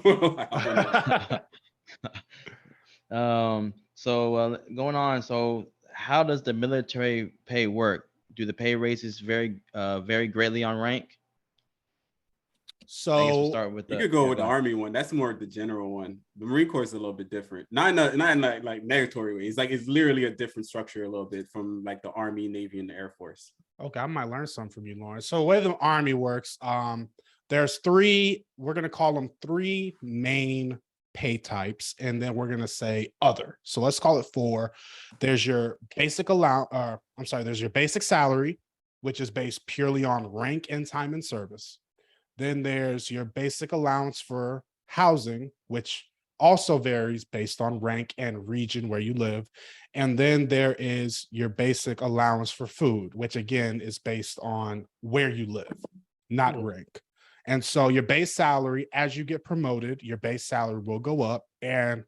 Speaker 2: So going on. So how does the military pay work? Do the pay raises vary greatly on rank? I guess we'll
Speaker 3: So
Speaker 2: start with
Speaker 5: You
Speaker 2: the.
Speaker 5: could go
Speaker 2: Yeah,
Speaker 5: with the
Speaker 2: go ahead.
Speaker 5: Army one. That's more the general one. The Marine Corps is a little bit different. Not in like negatory way. It's like it's literally a different structure a little bit from like the Army, Navy, and the Air Force.
Speaker 3: okay, I might learn something from you, Lawrence. So the way the Army works, there's three, we're gonna call them three main pay types, and then we're gonna say other. So let's call it four. There's your basic there's your basic salary, which is based purely on rank and time in service. Then there's your basic allowance for housing, which also varies based on rank and region where you live. And then there is your basic allowance for food, which again is based on where you live, not rank. And so your base salary, as you get promoted, your base salary will go up. And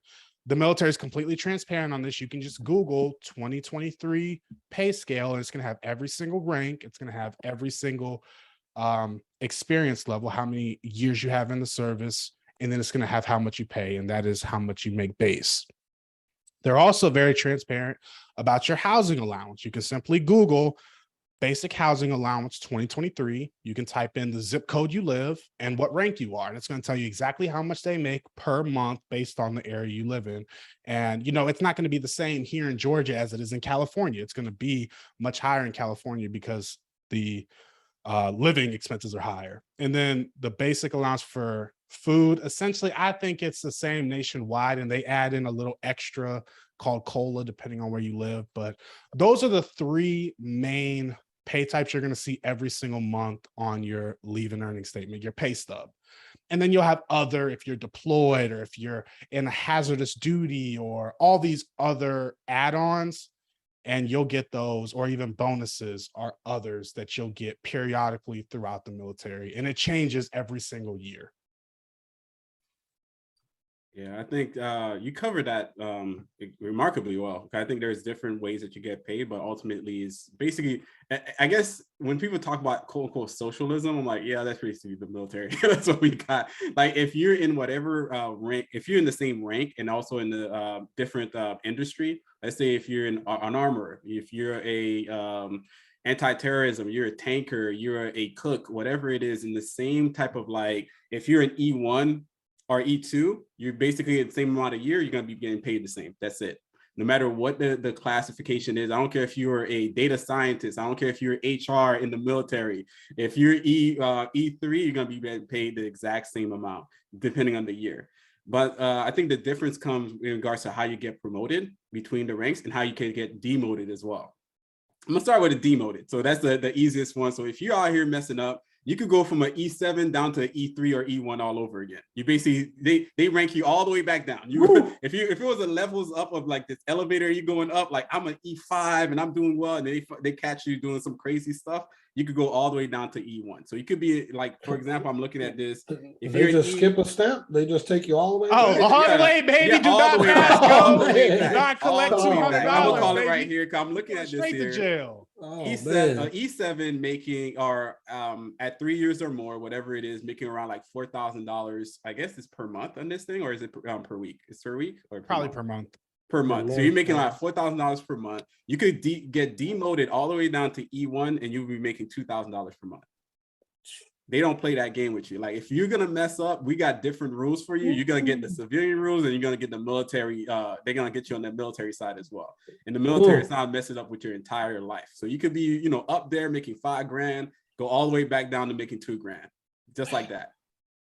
Speaker 3: the military is completely transparent on this. You can just Google 2023 pay scale, and it's going to have every single rank. It's going to have every single experience level, how many years you have in the service, and then it's going to have how much you pay, and that is how much you make base. They're also very transparent about your housing allowance. You can simply Google basic housing allowance 2023. You can type in the zip code you live and what rank you are, and it's going to tell you exactly how much they make per month based on the area you live in. And it's not going to be the same here in Georgia as it is in California. It's going to be much higher in California because the living expenses are higher. And then the basic allowance for food, essentially, I think it's the same nationwide, and they add in a little extra called COLA, depending on where you live. But those are the three main pay types you're going to see every single month on your leave and earning statement, your pay stub. And then you'll have other if you're deployed or if you're in a hazardous duty or all these other add-ons, and you'll get those, or even bonuses are others that you'll get periodically throughout the military, and it changes every single year.
Speaker 5: Yeah, I think you covered that remarkably well. I think there's different ways that you get paid, but ultimately is basically, I guess when people talk about quote unquote socialism, I'm like, yeah, that's basically the military. That's what we got. Like if you're in whatever rank, if you're in the same rank and also in the different industry, let's say if you're an armor, if you're a anti-terrorism, you're a tanker, you're a cook, whatever it is, in the same type of like, if you're an E1 or E2, you're basically at the same amount of year, you're going to be getting paid the same. That's it. No matter what the classification is. I don't care if you're a data scientist. I don't care if you're HR in the military. If you're E3, you're going to be getting paid the exact same amount, depending on the year. But I think the difference comes in regards to how you get promoted between the ranks and how you can get demoted as well. I'm going to start with a demoted. So that's the easiest one. So if you're out here messing up, you could go from an E7 down to an E3 or E1 all over again. You basically, they rank you all the way back down. If it was a levels up of like this elevator, you're going up, like I'm an E5 and I'm doing well, and they catch you doing some crazy stuff, you could go all the way down to E1. So you could be like, for example, I'm looking at this. If
Speaker 4: they just skip a step, they just take you all the way back.
Speaker 3: All the way, baby.
Speaker 5: Yeah,
Speaker 3: do
Speaker 5: all
Speaker 3: not
Speaker 5: the way
Speaker 3: pass
Speaker 5: back.
Speaker 3: go.
Speaker 5: All the way
Speaker 3: Do
Speaker 5: back.
Speaker 3: not collect
Speaker 5: All the way
Speaker 3: $200.
Speaker 5: back. I'm gonna call
Speaker 3: baby.
Speaker 5: it right here. I'm looking at this
Speaker 3: straight
Speaker 5: here.
Speaker 3: to jail.
Speaker 5: E7 making or at 3 years or more, whatever it is, making around like $4,000. I guess it's per month on this thing, or is it per week? It's per week or
Speaker 3: Probably per month.
Speaker 5: Per month. So you're making like $4,000 per month. You could get demoted all the way down to E1, and you'll be making $2,000 per month. They don't play that game with you. Like if you're gonna mess up, we got different rules for you. You're gonna get the civilian rules, and you're gonna get the military. They're gonna get you on the military side as well. And the military is not messing up with your entire life. So you could be, up there making $5,000, go all the way back down to making $2,000, just like that,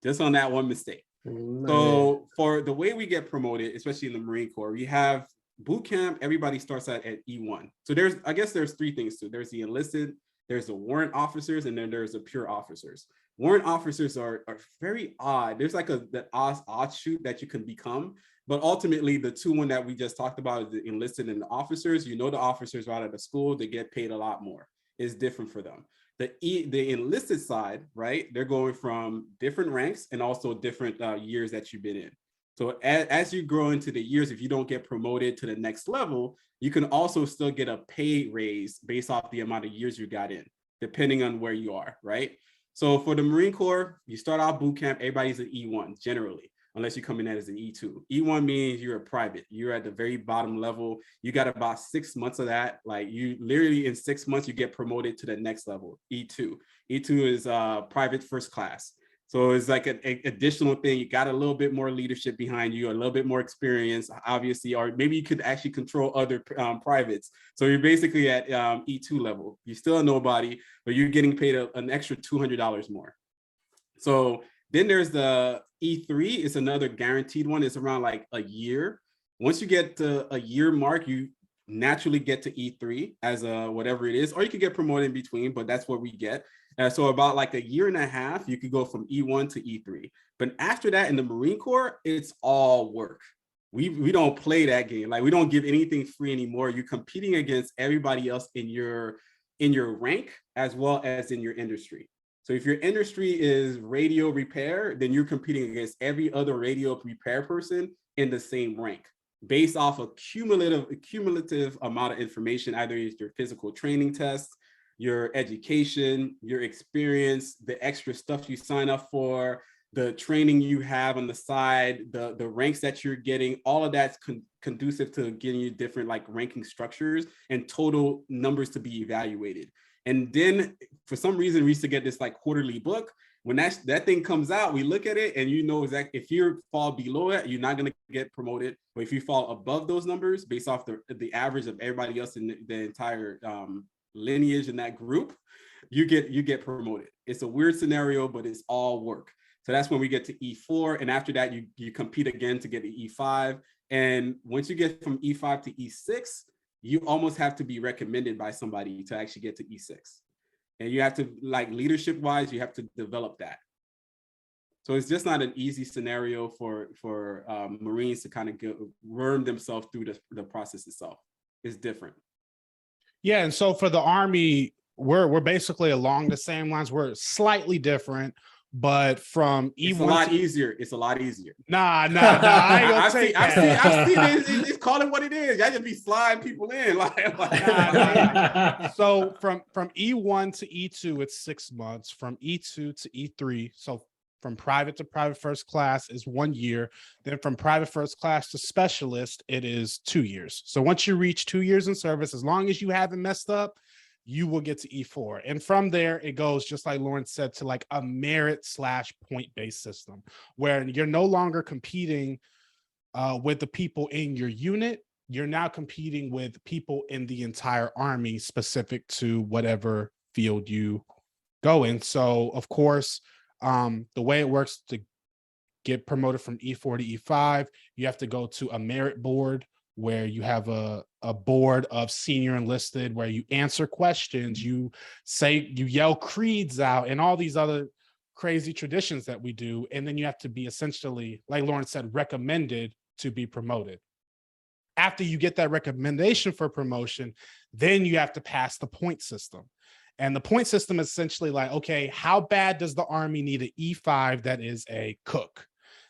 Speaker 5: just on that one mistake. So for the way we get promoted, especially in the Marine Corps, we have boot camp. Everybody starts at E1. So there's three things too. There's the enlisted, there's the warrant officers, and then there's the pure officers. Warrant officers are very odd. There's like that offshoot that you can become, but ultimately the one that we just talked about is the enlisted and the officers. The officers right out of school, they get paid a lot more. It's different for them. The enlisted side, right? They're going from different ranks and also different years that you've been in. So as you grow into the years, if you don't get promoted to the next level, you can also still get a pay raise based off the amount of years you got in. depending on where you are, right? So for the Marine Corps, you start out boot camp, everybody's an E1 generally, unless you come in as an E2. E1 means you're a private. You're at the very bottom level. You got about 6 months of that. Like you literally in 6 months, you get promoted to the next level, E2. E2 is private first class. So it's like an additional thing. You got a little bit more leadership behind you, a little bit more experience, obviously, or maybe you could actually control other privates. So you're basically at E2 level. You're still a nobody, but you're getting paid an extra $200 more. So then there's the E3. It's another guaranteed one. It's around like a year. Once you get to a year mark, you naturally get to E3 as a whatever it is, or you could get promoted in between, but that's what we get. So about like a year and a half, you could go from E1 to E3. But after that in the Marine Corps, it's all work. We don't play that game. Like we don't give anything free anymore. You're competing against everybody else in your rank as well as in your industry. So if your industry is radio repair, then you're competing against every other radio repair person in the same rank based off a cumulative amount of information. Either it's your physical training tests, your education, your experience, the extra stuff you sign up for, the training you have on the side, the ranks that you're getting, all of that's conducive to giving you different like ranking structures and total numbers to be evaluated. And then for some reason, we used to get this like quarterly book. When that thing comes out, we look at it and you know exactly if you fall below it, you're not going to get promoted. But if you fall above those numbers based off the average of everybody else in the entire lineage in that group, you get promoted. It's a weird scenario, but it's all work. So that's when we get to E4. And after that, you compete again to get to E5. And once you get from E5 to E6, you almost have to be recommended by somebody to actually get to E6. And you have to, like leadership wise, you have to develop that. So it's just not an easy scenario for Marines to kind of worm themselves through the process itself. It's different.
Speaker 3: Yeah, and so for the Army, we're basically along the same lines. We're slightly different, but from E1
Speaker 5: it's a lot easier. It's a lot easier.
Speaker 3: Nah. I ain't gonna take that.
Speaker 5: I've seen it. Just call it what it is. Y'all just be sliding people in.
Speaker 3: Nah. So from E1 to E2, it's 6 months. From E2 to E3, so from private to private first class is 1 year. Then from private first class to specialist, it is 2 years. So once you reach 2 years in service, as long as you haven't messed up, you will get to E4. And from there, it goes, just like Lawrence said, to like a merit/point-based system where you're no longer competing with the people in your unit. You're now competing with people in the entire Army specific to whatever field you go in. So, of course, the way it works to get promoted from E4 to E5, you have to go to a merit board where you have a board of senior enlisted where you answer questions, you yell creeds out and all these other crazy traditions that we do. And then you have to be essentially, like Lawrence said, recommended to be promoted. After you get that recommendation for promotion, then you have to pass the point system. And the point system is essentially like, okay, how bad does the Army need an E5 that is a cook?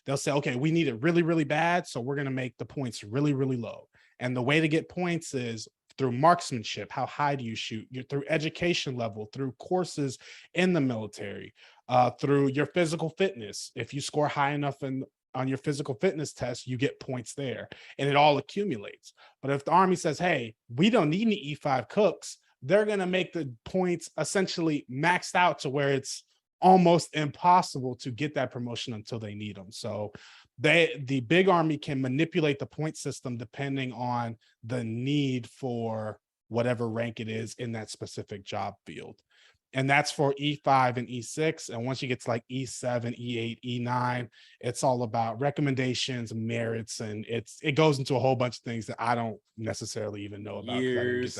Speaker 3: They'll say, okay, we need it really, really bad. So we're going to make the points really, really low. And the way to get points is through marksmanship. How high do you shoot? You're through education level, through courses in the military, through your physical fitness. If you score high enough on your physical fitness test, you get points there and it all accumulates. But if the Army says, hey, we don't need any E5 cooks, they're going to make the points essentially maxed out to where it's almost impossible to get that promotion until they need them. So the big Army can manipulate the point system depending on the need for whatever rank it is in that specific job field. And that's for E5 and E6. And once you get to like E7, E8, E9, it's all about recommendations, merits, and it goes into a whole bunch of things that I don't necessarily even know about.
Speaker 5: Years,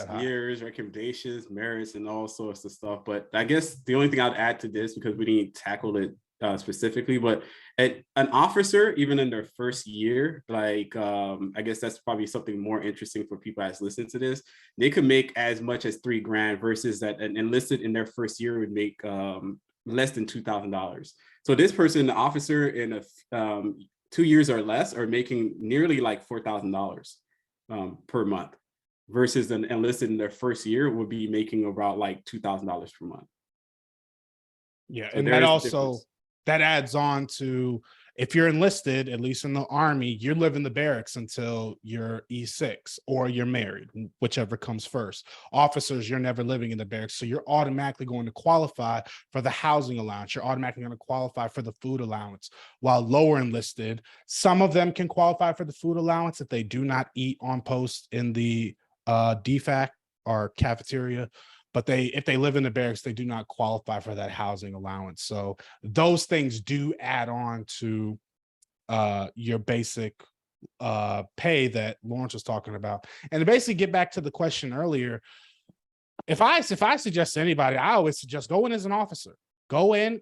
Speaker 5: recommendations, merits, and all sorts of stuff. But I guess the only thing I'd add to this, because we didn't tackle it specifically, but an officer, even in their first year, like I guess that's probably something more interesting for people as listen to this. They could make as much as $3,000 versus that an enlisted in their first year would make less than $2,000. So this person, the officer in 2 years or less, are making nearly like $4,000 per month. versus an enlisted in their first year would be making about like $2,000 per month.
Speaker 3: Yeah,
Speaker 5: So
Speaker 3: and
Speaker 5: there
Speaker 3: that
Speaker 5: is a
Speaker 3: also
Speaker 5: difference.
Speaker 3: that adds on to, if you're enlisted, at least in the Army, you live in the barracks until you're E6 or you're married, whichever comes first. Officers, you're never living in the barracks, so you're automatically going to qualify for the housing allowance. You're automatically going to qualify for the food allowance. While lower enlisted, some of them can qualify for the food allowance if they do not eat on post in the DFAC or cafeteria. But if they live in the barracks, they do not qualify for that housing allowance. So those things do add on to your basic pay that Lawrence was talking about. And to basically get back to the question earlier, if I suggest to anybody, I always suggest go in as an officer. Go in.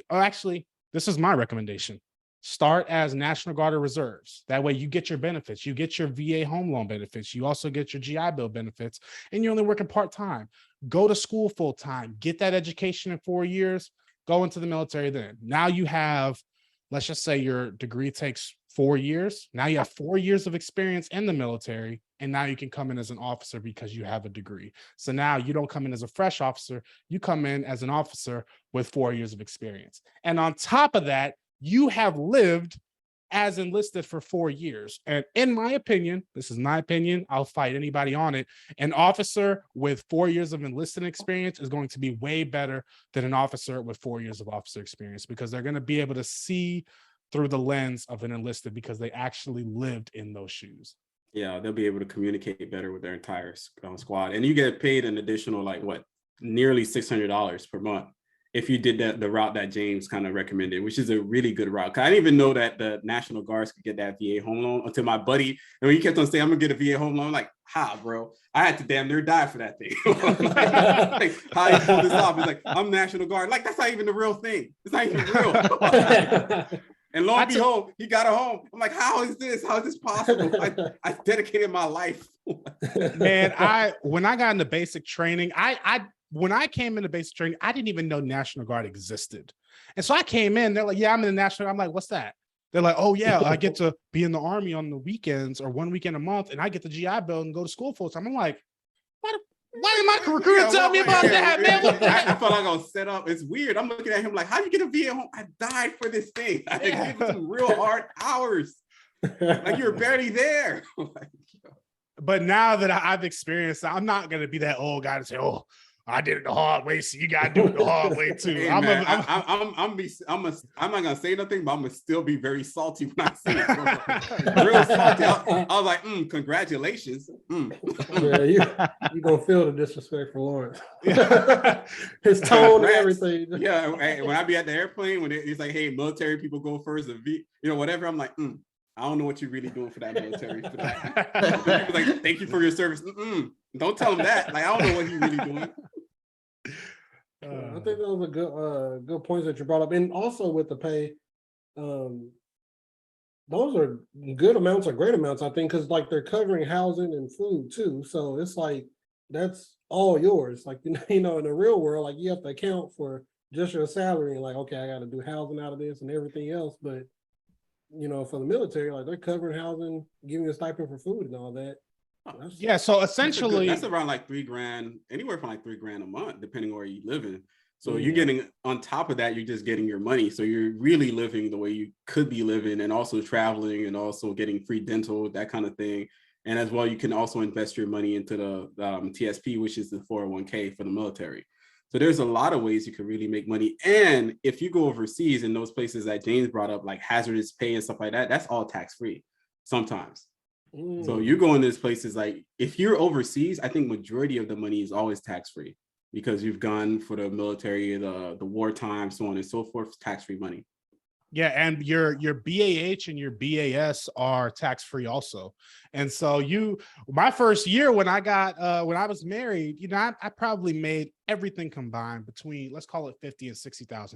Speaker 3: Actually, this is my recommendation. Start as National Guard or Reserves. That way you get your benefits. You get your VA home loan benefits. You also get your GI Bill benefits, and you're only working part-time. Go to school full-time. Get that education in 4 years. Go into the military then. Now you have, let's just say your degree takes 4 years. Now you have 4 years of experience in the military, and now you can come in as an officer because you have a degree. So now you don't come in as a fresh officer. You come in as an officer with 4 years of experience. And on top of that, you have lived as enlisted for 4 years. And in my opinion, this is my opinion, I'll fight anybody on it, an officer with 4 years of enlisted experience is going to be way better than an officer with 4 years of officer experience, because they're going to be able to see through the lens of an enlisted because they actually lived in those shoes.
Speaker 5: Yeah, they'll be able to communicate better with their entire squad. And you get paid an additional, like what, nearly $600 per month if you did the route that James kind of recommended, which is a really good route. I didn't even know that the National Guards could get that VA home loan until my buddy, and when he kept on saying, I'm gonna get a VA home loan, I'm like, ha, bro, I had to damn near die for that thing. Like, how you pull this off? He's like, I'm National Guard. Like, that's not even the real thing. It's not even real. And lo and behold, he got a home. I'm like, how is this? How is this possible? I dedicated my life.
Speaker 3: Man, when I got into basic training, when I came into basic training, I didn't even know National Guard existed. And so I came in, they're like, yeah, I'm in the National Guard. I'm like, what's that? They're like, oh yeah, I get to be in the Army on the weekends or 1 weekend a month, and I get the GI Bill and go to school full time. I'm like, why did my recruiter tell me about that, man?
Speaker 5: I felt like I was set up. It's weird. I'm looking at him like, how do you get a VA home? I died for this thing. I gave it some real hard hours. Like, you were barely there.
Speaker 3: But now that I've experienced, I'm not going to be that old guy to say, oh, I did it the hard way, so you got to do it the hard way too.
Speaker 5: Hey, I'm not gonna say nothing, but I'm gonna still be very salty when I see it. Real salty. I was like, congratulations.
Speaker 4: Yeah, you gonna feel the disrespect for Lawrence. His tone and everything.
Speaker 5: Yeah, when I be at the airplane, when it's like, hey, military people go first, whatever. I'm like, I don't know what you're really doing for that military. For that. People like, thank you for your service. Don't tell him that. Like, I don't know what he's really doing.
Speaker 4: I think those are good points that you brought up, and also with the pay, those are good amounts or great amounts, I think, because like they're covering housing and food too. So it's like that's all yours. Like in the real world, like you have to account for just your salary and like, okay, I got to do housing out of this and everything else, but for the military, like they're covering housing, giving you a stipend for food and all that.
Speaker 3: Yeah, so essentially
Speaker 5: that's around like $3,000, anywhere from like $3,000 a month, depending where you live in. So you're getting, on top of that, you're just getting your money. So you're really living the way you could be living, and also traveling, and also getting free dental, that kind of thing. And as well, you can also invest your money into the TSP, which is the 401k for the military. So there's a lot of ways you can really make money. And if you go overseas in those places that James brought up, like hazardous pay and stuff like that, that's all tax-free sometimes. So you go in these places, like if you're overseas, I think majority of the money is always tax-free because you've gone for the military, the wartime, so on and so forth, tax-free money.
Speaker 3: Yeah, and your BAH and your BAS are tax-free also. And so my first year when I was married, I probably made everything combined between, let's call it $50,000 and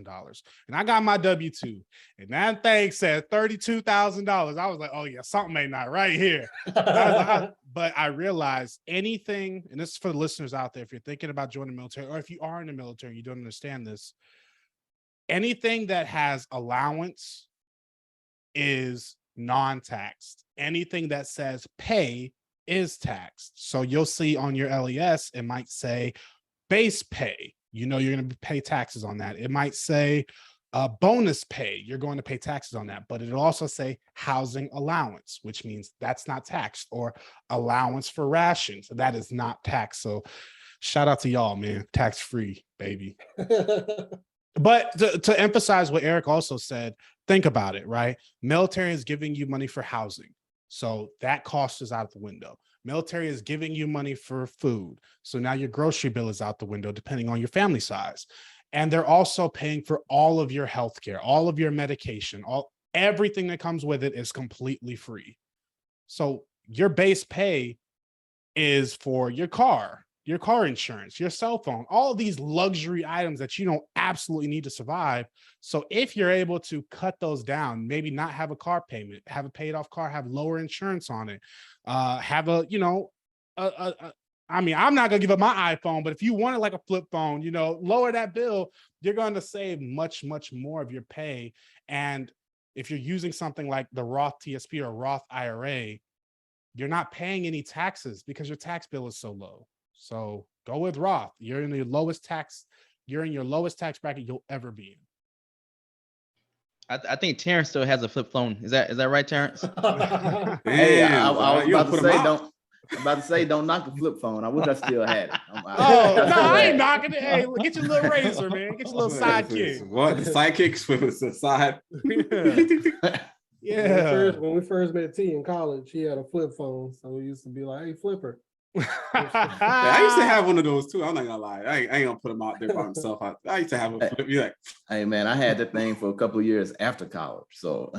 Speaker 3: $60,000. And I got my W-2, and that thing said $32,000. I was like, oh yeah, something ain't not right here. But I realized anything, and this is for the listeners out there, if you're thinking about joining the military, or if you are in the military, you don't understand this, anything that has allowance is non-taxed. Anything that says pay is taxed. So you'll see on your LES, it might say base pay. You know, you're going to pay taxes on that. It might say bonus pay. You're going to pay taxes on that, but it'll also say housing allowance, which means that's not taxed, or allowance for rations. That is not taxed. So shout out to y'all, man. Tax free, baby. But to emphasize what Eric also said, think about it, right? Military is giving you money for housing. So that cost is out the window. Military is giving you money for food. So now your grocery bill is out the window, depending on your family size. And they're also paying for all of your healthcare, all of your medication, everything that comes with it is completely free. So your base pay is for your car insurance, your cell phone, all of these luxury items that you don't absolutely need to survive. So if you're able to cut those down, maybe not have a car payment, have a paid off car, have lower insurance on it, have a, you know, I mean, I'm not gonna give up my iPhone, but if you wanted like a flip phone, you know, lower that bill, you're going to save much, much more of your pay. And if you're using something like the Roth TSP or Roth IRA, you're not paying any taxes because your tax bill is so low. So go with Roth. You're in your lowest tax bracket you'll ever be
Speaker 2: I think Terrence still has a flip phone. Is that right, Terrence?
Speaker 3: in.
Speaker 1: Hey, I
Speaker 5: Damn,
Speaker 1: was
Speaker 5: you
Speaker 1: about
Speaker 5: put
Speaker 1: to
Speaker 5: 'em
Speaker 1: say,
Speaker 5: out.
Speaker 1: don't knock the flip phone. I wish I still had it.
Speaker 3: I ain't knocking it. Hey, get your little razor, man. Get your little sidekick.
Speaker 5: What? The sidekicks with the side.
Speaker 3: Yeah.
Speaker 4: When we first met T in college, he had a flip phone. So we used to be like, hey, flipper.
Speaker 5: Yeah, I used to have one of those too. I'm not gonna lie. I ain't gonna put him out there by himself. I used to have a flip. You're like,
Speaker 1: Hey man, I had that thing for a couple of years after college. So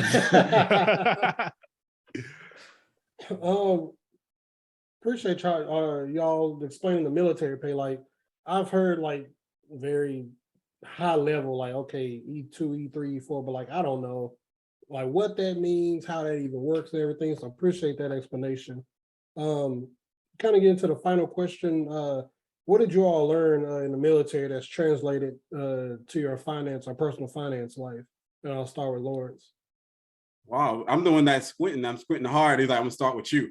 Speaker 4: Appreciate y'all explaining the military pay. Like I've heard like very high level, like okay, E2, E3, E4, but like I don't know like what that means, how that even works and everything. So I appreciate that explanation. Kind of get into the final question. What did you all learn in the military that's translated to your finance or personal finance life? And I'll start with Lawrence.
Speaker 5: wow, I'm the one that's squinting. I'm squinting hard. He's like, I'm gonna start with you.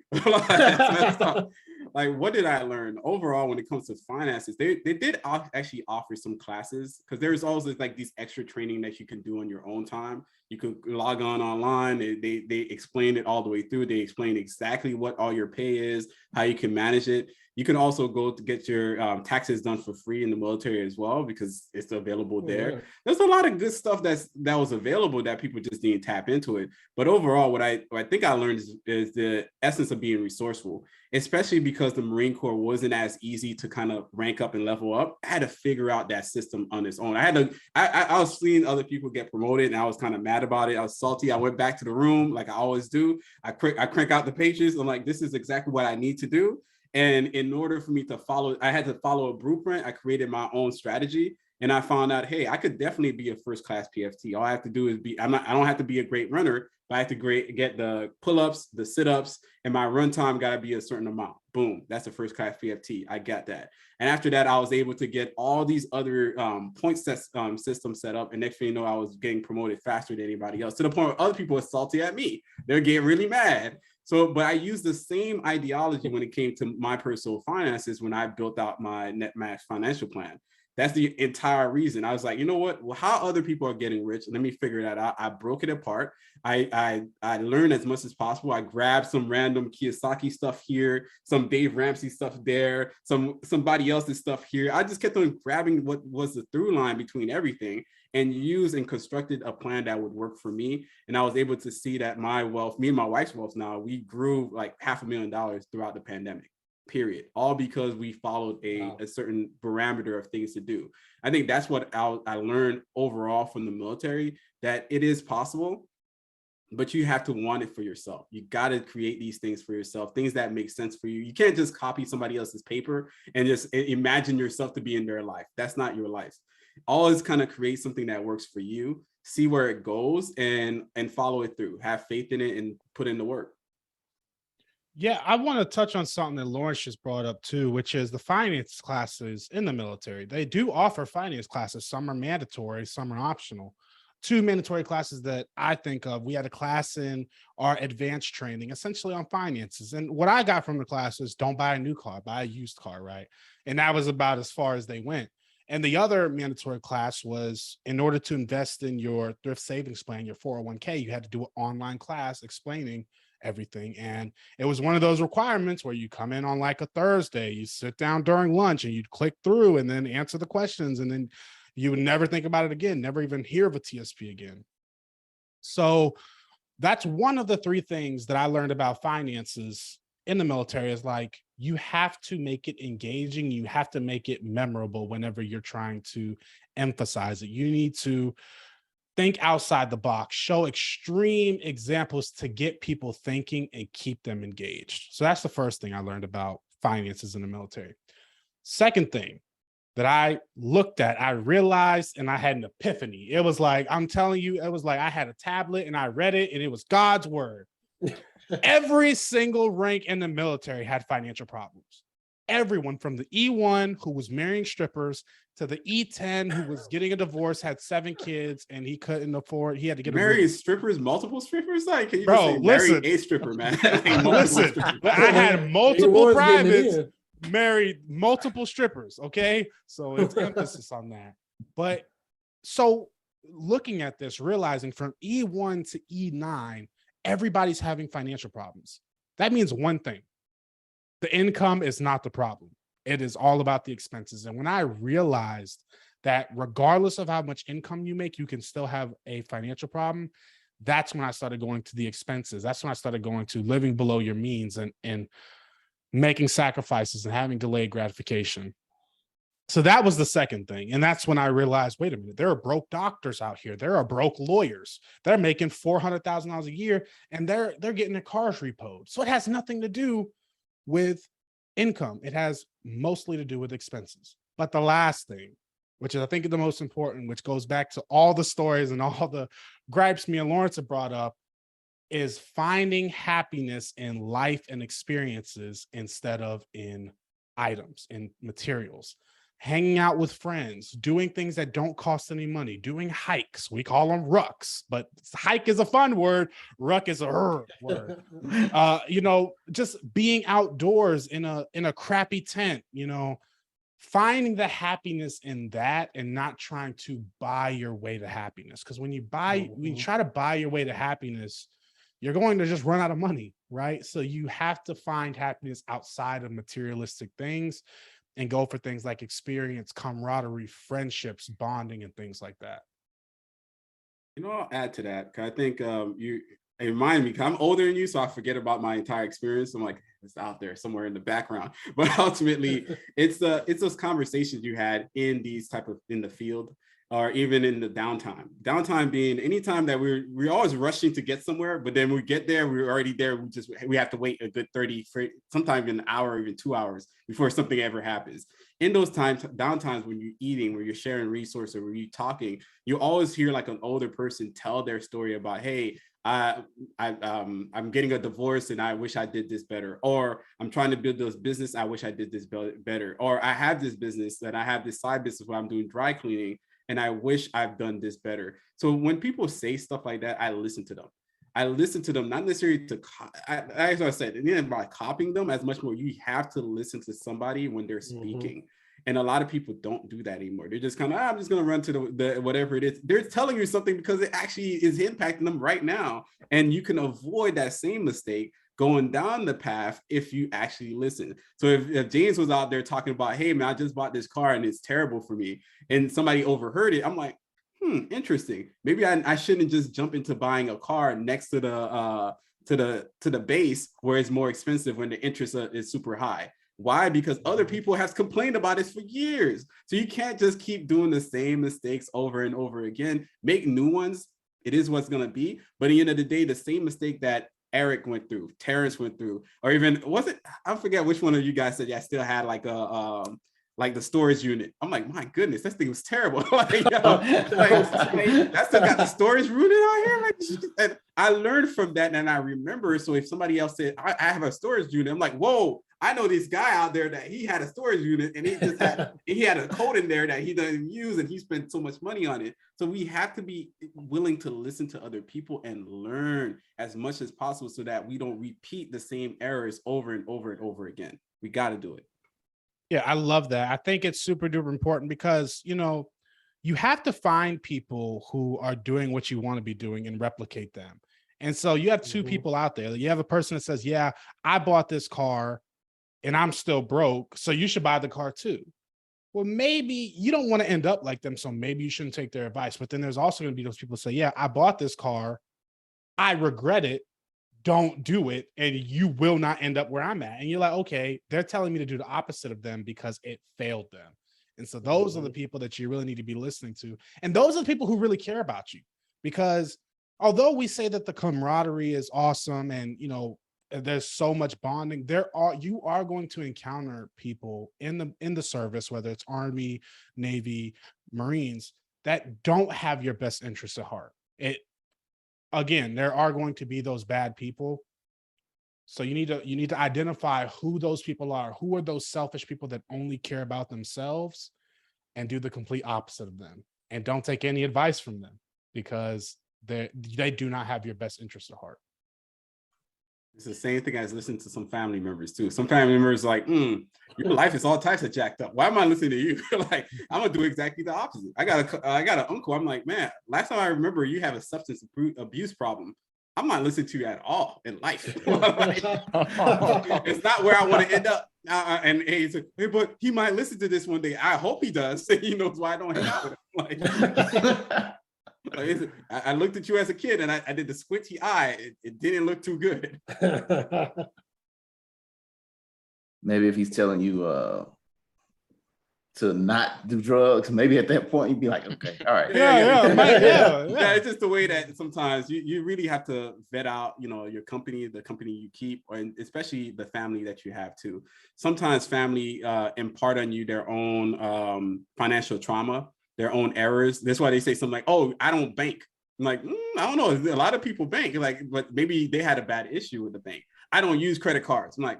Speaker 5: Like, what did I learn overall when it comes to finances? They did actually offer some classes because there's always like these extra training that you can do on your own time. You could log on online. They explain it all the way through. They explain exactly what all your pay is, how you can manage it. You can also go to get your taxes done for free in the military as well because it's available there.
Speaker 4: Yeah.
Speaker 5: There's a lot of good stuff that was available that people just didn't tap into it. But overall, what I think I learned is the essence of being resourceful, especially because the Marine Corps wasn't as easy to kind of rank up and level up. I had to figure out that system on its own. I was seeing other people get promoted and I was kind of mad about it. I was salty. I went back to the room like I always do. I crank out the pages. I'm like, this is exactly what I need to do. And in order for me to follow, I had to follow a blueprint. I created my own strategy. And I found out, hey, I could definitely be a first class PFT. All I have to do is I don't have to be a great runner, but I have to get the pull-ups, the sit-ups, and my run time got to be a certain amount. Boom, that's a first class PFT. I got that. And after that, I was able to get all these other point systems set up. And next thing you know, I was getting promoted faster than anybody else, to the point where other people were salty at me. They're getting really mad. So, but I used the same ideology when it came to my personal finances when I built out my net max financial plan. That's the entire reason. I was like, you know what? Well, how other people are getting rich, let me figure that out. I broke it apart. I learned as much as possible. I grabbed some random Kiyosaki stuff here, some Dave Ramsey stuff there, somebody else's stuff here. I just kept on grabbing what was the through line between everything and used and constructed a plan that would work for me. And I was able to see that my wealth, me and my wife's wealth now, we grew like $500,000 throughout the pandemic. Period. All because we followed a certain parameter of things to do. I think that's what I learned overall from the military, that it is possible, but you have to want it for yourself. You got to create these things for yourself, things that make sense for you. You can't just copy somebody else's paper and just imagine yourself to be in their life. That's not your life. Always kind of create something that works for you, see where it goes and follow it through. Have faith in it and put in the work.
Speaker 3: Yeah, I want to touch on something that Lawrence just brought up too, which is the finance classes in the military. They do offer finance classes. Some are mandatory, some are optional. two mandatory classes that I think of. We had a class in our advanced training, essentially on finances. And what I got from the class was don't buy a new car, buy a used car, right? And that was about as far as they went. And the other mandatory class was in order to invest in your thrift savings plan, your 401k, you had to do an online class explaining everything. And it was one of those requirements where you come in on like a Thursday, you sit down during lunch and you'd click through and then answer the questions. And then you would never think about it again, never even hear of a TSP again. So that's one of the three things that I learned about finances in the military is like, you have to make it engaging. You have to make it memorable whenever you're trying to emphasize it. You need to think outside the box, show extreme examples to get people thinking and keep them engaged. So that's the first thing I learned about finances in the military. Second thing that I looked at, I realized, and I had an epiphany. It was like, I'm telling you, it was like I had a tablet and I read it and it was God's word. Every single rank in the military had financial problems. Everyone from the E1 who was marrying strippers to the E10 who was getting a divorce, had 7 kids, and he couldn't afford, he had to get
Speaker 5: marrying strippers, multiple strippers? Like, can you
Speaker 3: Bro,
Speaker 5: just say
Speaker 3: listen,
Speaker 5: marry a stripper, man?
Speaker 3: Listen,
Speaker 5: strippers.
Speaker 3: I had multiple privates,
Speaker 4: in.
Speaker 3: married multiple strippers, okay? So it's emphasis on that. But so looking at this, realizing from E1 to E9, everybody's having financial problems. That means one thing. The income is not the problem. It is all about the expenses. And when I realized that regardless of how much income you make, you can still have a financial problem, that's when I started going to the expenses. That's when I started going to living below your means and making sacrifices and having delayed gratification. So that was the second thing. And that's when I realized, wait a minute, there are broke doctors out here. There are broke lawyers. They're making $400,000 a year and they're getting their cars repoed. So it has nothing to do with income. It has mostly to do with expenses. But the last thing, which is I think the most important, which goes back to all the stories and all the gripes me and Lawrence have brought up, is finding happiness in life and experiences instead of in items and materials. Hanging out with friends, doing things that don't cost any money, doing hikes. We call them rucks, but hike is a fun word. Ruck is a word. Just being outdoors in a crappy tent, finding the happiness in that and not trying to buy your way to happiness. Because when you try to buy your way to happiness, you're going to just run out of money, right? So you have to find happiness outside of materialistic things and go for things like experience, camaraderie, friendships, bonding, and things like that.
Speaker 5: I'll add to that, because I think it reminded me, because I'm older than you, so I forget about my entire experience. I'm like, it's out there somewhere in the background. But ultimately, it's those conversations you had in the field, or even in the downtime. Downtime being anytime that we're always rushing to get somewhere, but then we get there, we're already there. We have to wait a good 30, sometimes an hour, even 2 hours before something ever happens. In those downtimes when you're eating, where you're sharing resources, where you're talking, you always hear like an older person tell their story about, hey, I'm getting a divorce and I wish I did this better, or I'm trying to build this business, I wish I did this better, or I have this business that I have this side business where I'm doing dry cleaning and I wish I've done this better. So when people say stuff like that, I listen to them. I listen to them, not necessarily as I said, it isn't by copying them as much more. You have to listen to somebody when they're speaking. Mm-hmm. And a lot of people don't do that anymore. They're just kind of, I'm just going to run to the whatever it is. They're telling you something because it actually is impacting them right now. And you can avoid that same mistake going down the path if you actually listen. So if James was out there talking about, hey man, I just bought this car and it's terrible for me, and somebody overheard it, I'm like, interesting. Maybe I shouldn't just jump into buying a car next to the base where it's more expensive when the interest is super high. Why? Because other people have complained about this for years. So you can't just keep doing the same mistakes over and over again. Make new ones. It is what's going to be. But at the end of the day, the same mistake that Eric went through, Terrence went through, or even I forget which one of you guys said, I still had like the storage unit. I'm like, my goodness, this thing was terrible. I still got the storage unit out here. And I learned from that and I remember. So if somebody else said, I have a storage unit, I'm like, whoa, I know this guy out there that he had a storage unit and he had a code in there that he doesn't use and he spent so much money on it. So we have to be willing to listen to other people and learn as much as possible so that we don't repeat the same errors over and over and over again. We got to do it.
Speaker 3: Yeah, I love that. I think it's super duper important because, you know, you have to find people who are doing what you want to be doing and replicate them. And so you have two people out there. You have a person that says, yeah, I bought this car and I'm still broke, so you should buy the car too. Well, maybe you don't want to end up like them, so maybe you shouldn't take their advice. But then there's also going to be those people who say, yeah, I bought this car, I regret it, don't do it, and you will not end up where I'm at. And you're like, okay, they're telling me to do the opposite of them because it failed them. And so those are the people that you really need to be listening to. And those are the people who really care about you. Because although we say that the camaraderie is awesome and, you know, there's so much bonding, you are going to encounter people in the service, whether it's Army, Navy, Marines, that don't have your best interests at heart. Again, there are going to be those bad people. So you need to identify who those people are. Who are those selfish people that only care about themselves, and do the complete opposite of them, and don't take any advice from them because they do not have your best interest at heart.
Speaker 5: It's the same thing as listening to some family members too. Some family members like, your life is all types of jacked up. Why am I listening to you? Like, I'm gonna do exactly the opposite. I got an uncle. I'm like, man, last time I remember you have a substance abuse problem. I'm not listening to you at all in life. Like, it's not where I want to end up. And he said, hey, but he might listen to this one day. I hope he does. He knows why I don't hang out with him. Like, I looked at you as a kid and I did the squinty eye. It didn't look too good.
Speaker 1: Maybe if he's telling you to not do drugs, maybe at that point you'd be like, okay, all right.
Speaker 5: Yeah, it's just the way that sometimes you really have to vet out, you know, your company, the company you keep, or especially the family that you have too. Sometimes family impart on you their own financial trauma, their own errors. That's why they say something like, oh, I don't bank. I'm like, I don't know. A lot of people bank, like, but maybe they had a bad issue with the bank. I don't use credit cards. I'm like,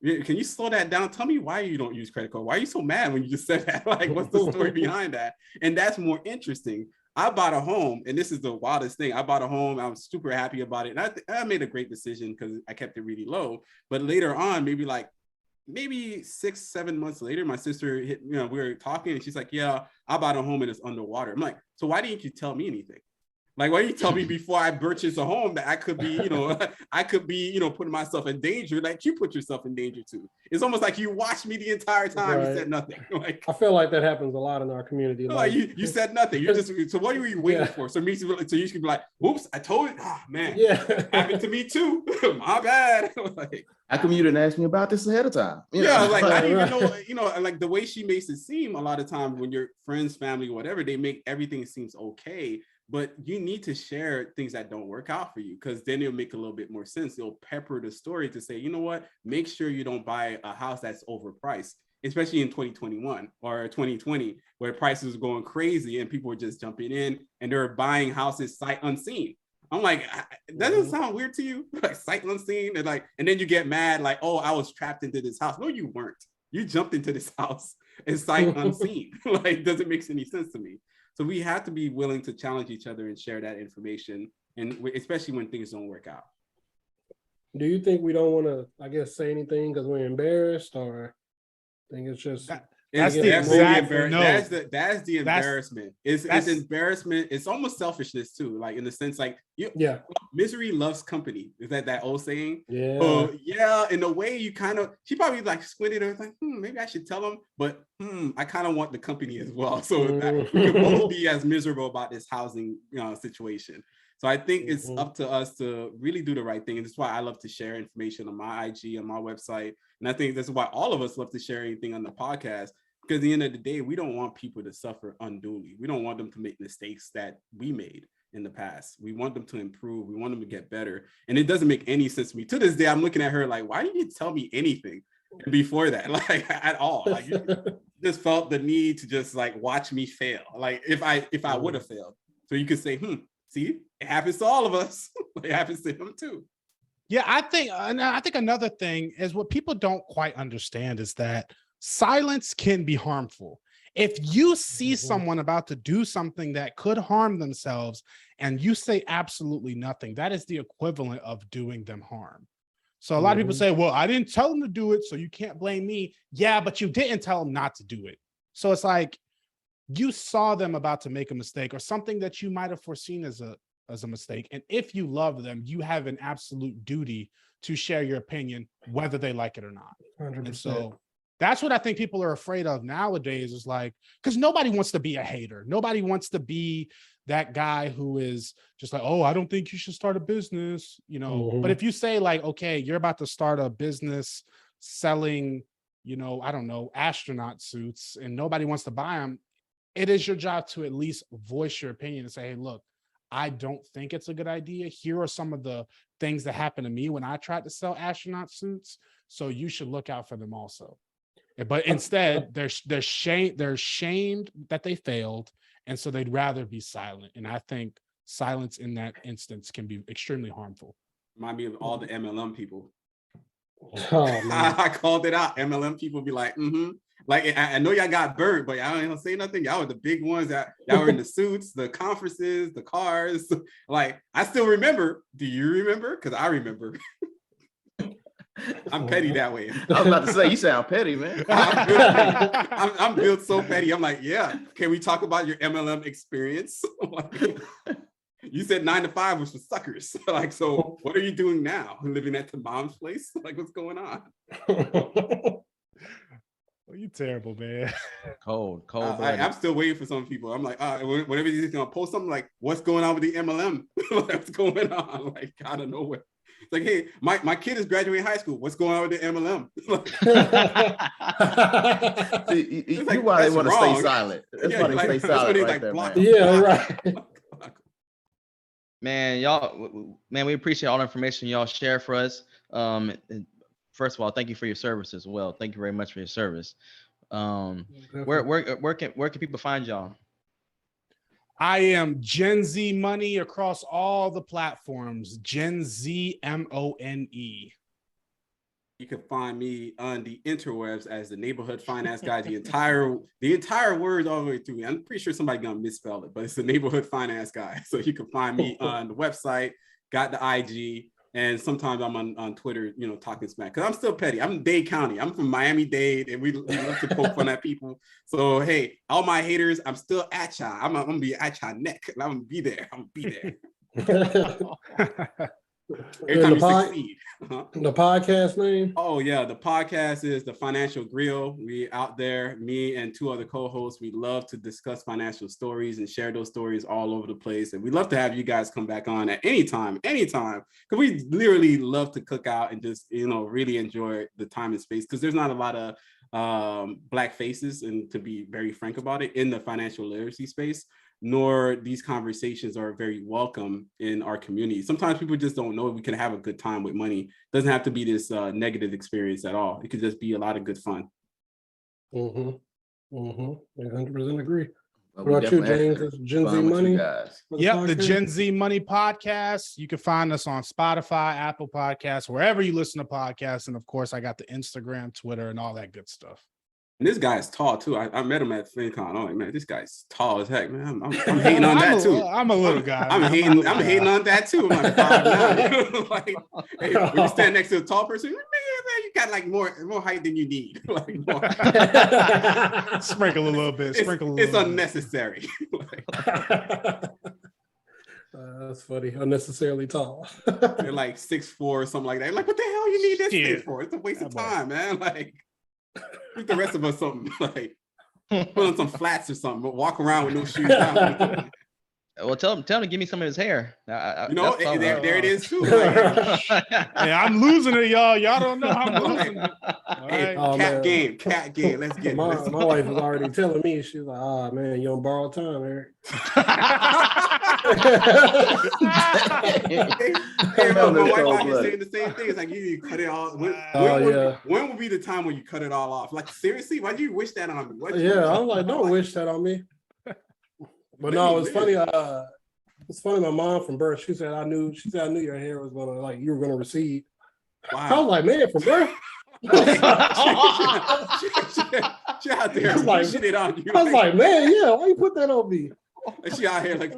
Speaker 5: can you slow that down? Tell me why you don't use credit card. Why are you so mad when you just said that? Like, what's the story behind that? And that's more interesting. I bought a home, and this is the wildest thing. I bought a home. I was super happy about it. And I made a great decision because I kept it really low. But later on, maybe 6-7 months later, my sister hit, we were talking and she's like, yeah, I bought a home and it's underwater. I'm like, so why didn't you tell me anything? Like, why didn't you tell me before I purchased a home that I could be, putting myself in danger, like you put yourself in danger too. It's almost like you watched me the entire time and said nothing. Like,
Speaker 4: I feel like that happens a lot in our community.
Speaker 5: Like you said nothing. You're just, so what were you waiting for? So you should be like, oops, I told it. Oh man, happened to me too. My bad. Like,
Speaker 1: how come you didn't ask me about this ahead of time?
Speaker 5: Like I didn't even know, like the way she makes it seem a lot of times when your friends, family, whatever, they make everything seems okay. But you need to share things that don't work out for you, because then it'll make a little bit more sense. It'll pepper the story to say, you know what, make sure you don't buy a house that's overpriced, especially in 2021 or 2020, where prices are going crazy and people are just jumping in and they're buying houses sight unseen. I'm like, that doesn't sound weird to you? Like sight unseen, and then you get mad, like, oh, I was trapped into this house. No, you weren't. You jumped into this house and sight unseen. Like, doesn't make any sense to me. So we have to be willing to challenge each other and share that information, and especially when things don't work out.
Speaker 4: Do you think we don't want to, I guess, say anything because we're embarrassed, or think it's just
Speaker 5: that's the embarrassment. It's embarrassment. It's almost selfishness too, like in the sense, like misery loves company. Is that old saying? Yeah. In a way, you kind of, she probably like squinted and was like, maybe I should tell him, but I kind of want the company as well. So that we can both be as miserable about this housing situation. So I think it's up to us to really do the right thing. And that's why I love to share information on my IG, on my website. And I think that's why all of us love to share anything on the podcast, because at the end of the day, we don't want people to suffer unduly. We don't want them to make mistakes that we made in the past. We want them to improve. We want them to get better. And it doesn't make any sense to me. To this day, I'm looking at her like, why didn't you tell me anything before that? Like, at all. Like, you just felt the need to just like watch me fail. Like if I would have failed. So you could say, see, it happens to all of us. It happens to him too.
Speaker 3: Yeah, I think another thing is what people don't quite understand is that silence can be harmful. If you see someone about to do something that could harm themselves and you say absolutely nothing, that is the equivalent of doing them harm. So a lot of people say, well, I didn't tell them to do it, so you can't blame me. Yeah, but you didn't tell them not to do it. So it's like you saw them about to make a mistake or something that you might have foreseen as a mistake. And if you love them, you have an absolute duty to share your opinion, whether they like it or not.
Speaker 4: 100%.
Speaker 3: And so that's what I think people are afraid of nowadays is like, because nobody wants to be a hater. Nobody wants to be that guy who is just like, oh, I don't think you should start a business, you know. But if you say like, okay, you're about to start a business selling, you know, I don't know, astronaut suits and nobody wants to buy them, it is your job to at least voice your opinion and say, hey, look, I don't think it's a good idea. Here are some of the things that happened to me when I tried to sell astronaut suits. So you should look out for them also. But instead, they're shamed that they failed. And so they'd rather be silent. And I think silence in that instance can be extremely harmful.
Speaker 5: Remind me of all the MLM people.
Speaker 4: Oh, man.
Speaker 5: I called it out. MLM people be like, Like, I know y'all got burnt, but y'all don't say nothing. Y'all were the big ones that y'all were in the suits, the conferences, the cars. Like, I still remember. Do you remember? Because I remember. I'm petty that way.
Speaker 1: I was about to say, you sound petty, man.
Speaker 5: I'm built so petty. I'm like, yeah. Can we talk about your MLM experience? Like, you said 9 to 5 was for suckers. Like, so what are you doing now? Living at the mom's place? Like, what's going on?
Speaker 3: Well, you terrible, man.
Speaker 2: Cold.
Speaker 5: I'm still waiting for some people. I'm like, whenever he's gonna post something, like, what's going on with the MLM? What's going on? Like, out of nowhere. It's like, hey, my kid is graduating high school. What's going on with the MLM?
Speaker 1: You why they want to stay silent. That's why they stay silent right there, man.
Speaker 4: Yeah, right.
Speaker 2: Man, we appreciate all the information y'all share for us. First of all, thank you for your service as well. Thank you very much for your service. Where can people find y'all?
Speaker 3: I am Gen Z Money across all the platforms. Gen Z Mone.
Speaker 5: You can find me on the interwebs as the neighborhood finance guy. The entire word all the way through. I'm pretty sure somebody gonna misspell it, but it's the neighborhood finance guy. So you can find me on the website, got the IG, and sometimes I'm on Twitter, talking smack. Because I'm still petty. I'm Dade County. I'm from Miami-Dade, and we love to poke fun at people. So hey, all my haters, I'm still at y'all. I'm gonna be at y'all neck, and I'm gonna be there. Every time you succeed.
Speaker 4: The podcast name?
Speaker 5: Oh yeah, the podcast is The Financial Grill. We out there, me and 2 other co-hosts, we love to discuss financial stories and share those stories all over the place. And we love to have you guys come back on at any time, because we literally love to cook out and just, really enjoy the time and space, because there's not a lot of Black faces, and to be very frank about it, in the financial literacy space, nor these conversations are very welcome in our community. Sometimes people just don't know we can have a good time with money. It doesn't have to be this negative experience at all. It could just be a lot of good fun.
Speaker 4: 100% agree. What about you, James? Gen Z Money?
Speaker 3: Yep, the Gen Z Money podcast. You can find us on Spotify, Apple Podcasts, wherever you listen to podcasts. And of course, I got the Instagram, Twitter, and all that good stuff.
Speaker 5: And this guy is tall too. I met him at FinCon. I'm like, man, this guy's tall as heck, man. I'm hating on that too.
Speaker 3: I'm a little guy.
Speaker 5: I'm hating on that too. I'm like, 5'9". Like, hey, when you stand next to a tall person, man, you got like more height than you need. Like,
Speaker 3: sprinkle a little bit.
Speaker 5: It's unnecessary.
Speaker 4: That's funny. Unnecessarily tall.
Speaker 5: They're like 6'4" or something like that. Like, what the hell you need this thing for? It's a waste of time, man. Like, give the rest of us something, like put on some flats or something, but walk around with no shoes down.
Speaker 2: Well, tell him to give me some of his hair.
Speaker 5: There it is too.
Speaker 3: Hey, I'm losing it, y'all. Y'all don't know I'm losing it.
Speaker 5: Hey,
Speaker 3: right.
Speaker 5: cat game. Let's get it.
Speaker 4: My wife was already telling me, she's like, "Oh man, you on borrowed time, Eric."
Speaker 5: My wife out here saying the same thing. It's like, you need to cut it all. When will be the time when you cut it all off? Like, seriously, why do you wish that on me?
Speaker 4: I'm like, don't wish that on me. But no, it's funny. It's funny. My mom from birth, she said I knew your hair was gonna like you were gonna recede. I was
Speaker 5: Wow.
Speaker 4: like, man, from birth.
Speaker 5: She out there
Speaker 4: I was like-
Speaker 5: pushing it on you.
Speaker 4: I was like, man, yeah, why you put that on me?
Speaker 5: And she out here like,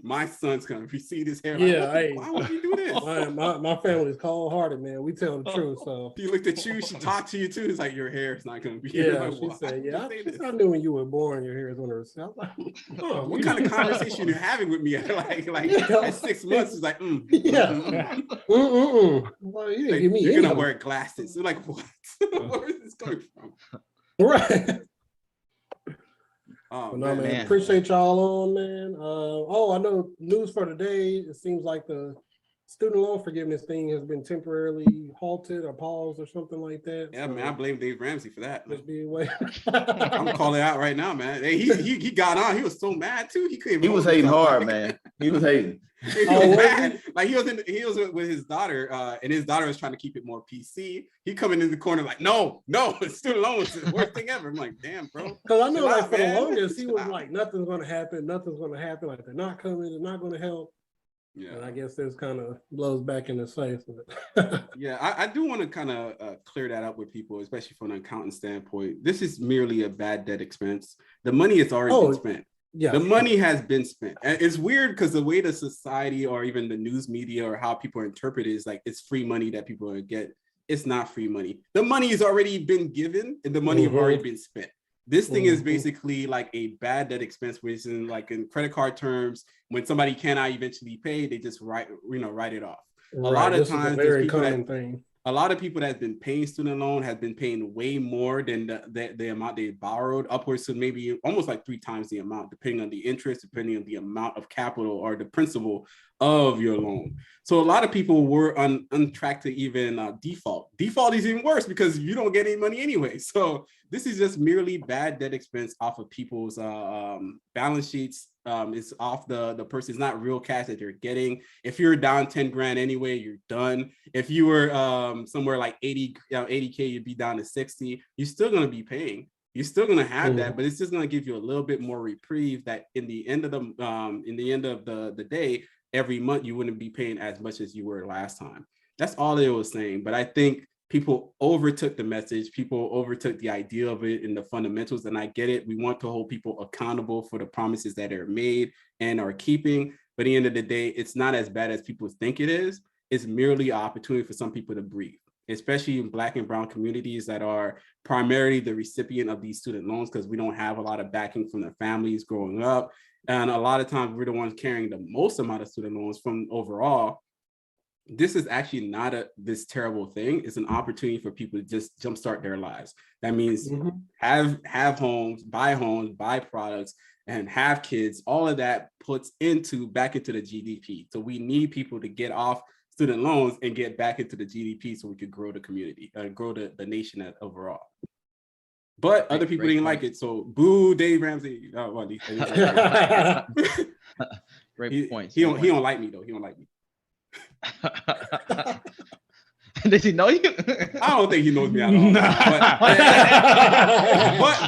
Speaker 5: my son's gonna recede his hair.
Speaker 4: Yeah,
Speaker 5: Like,
Speaker 4: hey.
Speaker 5: why would you do this?
Speaker 4: My family's cold hearted, man. We tell the truth. So
Speaker 5: She looked at you, she talked to you too. It's like your hair is not gonna be
Speaker 4: yeah,
Speaker 5: like,
Speaker 4: she
Speaker 5: why
Speaker 4: said,
Speaker 5: would you
Speaker 4: yeah,
Speaker 5: say this?
Speaker 4: I knew when you were born, your hair is gonna recede. I was like,
Speaker 5: What kind of conversation you having with me? like
Speaker 4: Yeah.
Speaker 5: at 6 months, it's like,
Speaker 4: Yeah. Well, you didn't
Speaker 5: Like,
Speaker 4: give me
Speaker 5: you're
Speaker 4: any
Speaker 5: gonna
Speaker 4: of
Speaker 5: wear glasses. You're like, what? Where is this coming from?
Speaker 4: it. Right.
Speaker 5: Oh
Speaker 4: But no, man,
Speaker 2: man.
Speaker 4: appreciate y'all on, man. I know news for today. It seems like the student loan forgiveness thing has been temporarily halted or paused or something like that.
Speaker 5: Yeah,
Speaker 4: So
Speaker 5: man, I blame Dave Ramsey for that.
Speaker 4: just be away.
Speaker 5: I'm calling out right now, man. Hey, he got on. He was so mad too. He couldn't.
Speaker 1: He was
Speaker 5: hold
Speaker 1: hating
Speaker 5: himself.
Speaker 1: hard, man. He was hating.
Speaker 5: He was
Speaker 4: Oh, was
Speaker 5: mad. Like he was with his daughter, and his daughter was trying to keep it more PC. He coming in the corner like, no, student loans is the worst thing ever. I'm like, damn, bro.
Speaker 4: Because I know,
Speaker 5: Chill
Speaker 4: like,
Speaker 5: out,
Speaker 4: for
Speaker 5: man.
Speaker 4: the longest, he
Speaker 5: Chill
Speaker 4: was
Speaker 5: out.
Speaker 4: like, nothing's going to happen. Nothing's going to happen. Like, they're not coming. They're not going to help.
Speaker 5: Yeah.
Speaker 4: And I guess this kind of blows back in his face. But
Speaker 5: Yeah, I do want to kind of clear that up with people, especially from an accountant standpoint. This is merely a bad debt expense. The money has already been spent.
Speaker 4: yeah.
Speaker 5: The money has been spent. And it's weird because the way the society or even the news media or how people interpret it is like it's free money that people are gonna get. It's not free money. The money has already been given and the money has already been spent. This thing is basically like a bad debt expense, which is in credit card terms, when somebody cannot eventually pay, they just write it off.
Speaker 4: Right.
Speaker 5: A lot of
Speaker 4: This is
Speaker 5: times,
Speaker 4: a
Speaker 5: there's
Speaker 4: very
Speaker 5: people
Speaker 4: common thing.
Speaker 5: a lot of people that have been paying student loan have been paying way more than the amount they borrowed, upwards to maybe almost like 3 times the amount, depending on the interest, depending on the amount of capital or the principal of your loan. So a lot of people were on track to even default. Default is even worse because you don't get any money anyway. So this is just merely bad debt expense off of people's balance sheets. It's off the person. It's not real cash that you're getting. If you're down 10 grand anyway, you're done. If you were somewhere like 80K, you'd be down to 60. You're still gonna be paying. You're still gonna have that, but it's just gonna give you a little bit more reprieve. That in the end of the day, every month you wouldn't be paying as much as you were last time. That's all it was saying. But I think people overtook the message. People overtook the idea of it and the fundamentals. And I get it. We want to hold people accountable for the promises that are made and are keeping. But at the end of the day, it's not as bad as people think it is. It's merely an opportunity for some people to breathe, especially in Black and brown communities that are primarily the recipient of these student loans, because we don't have a lot of backing from the families growing up. And a lot of times we're the ones carrying the most amount of student loans from overall. This is actually not this terrible thing. It's an opportunity for people to just jumpstart their lives. That means have homes, buy products, and have kids. All of that puts back into the GDP. So we need people to get off student loans and get back into the GDP so we could grow the community, grow the nation overall. But other people didn't like it, so boo Dave Ramsey.
Speaker 2: Great points.
Speaker 5: He don't like me though. He don't like me.
Speaker 2: Does he know you?
Speaker 5: I don't think he knows me at all.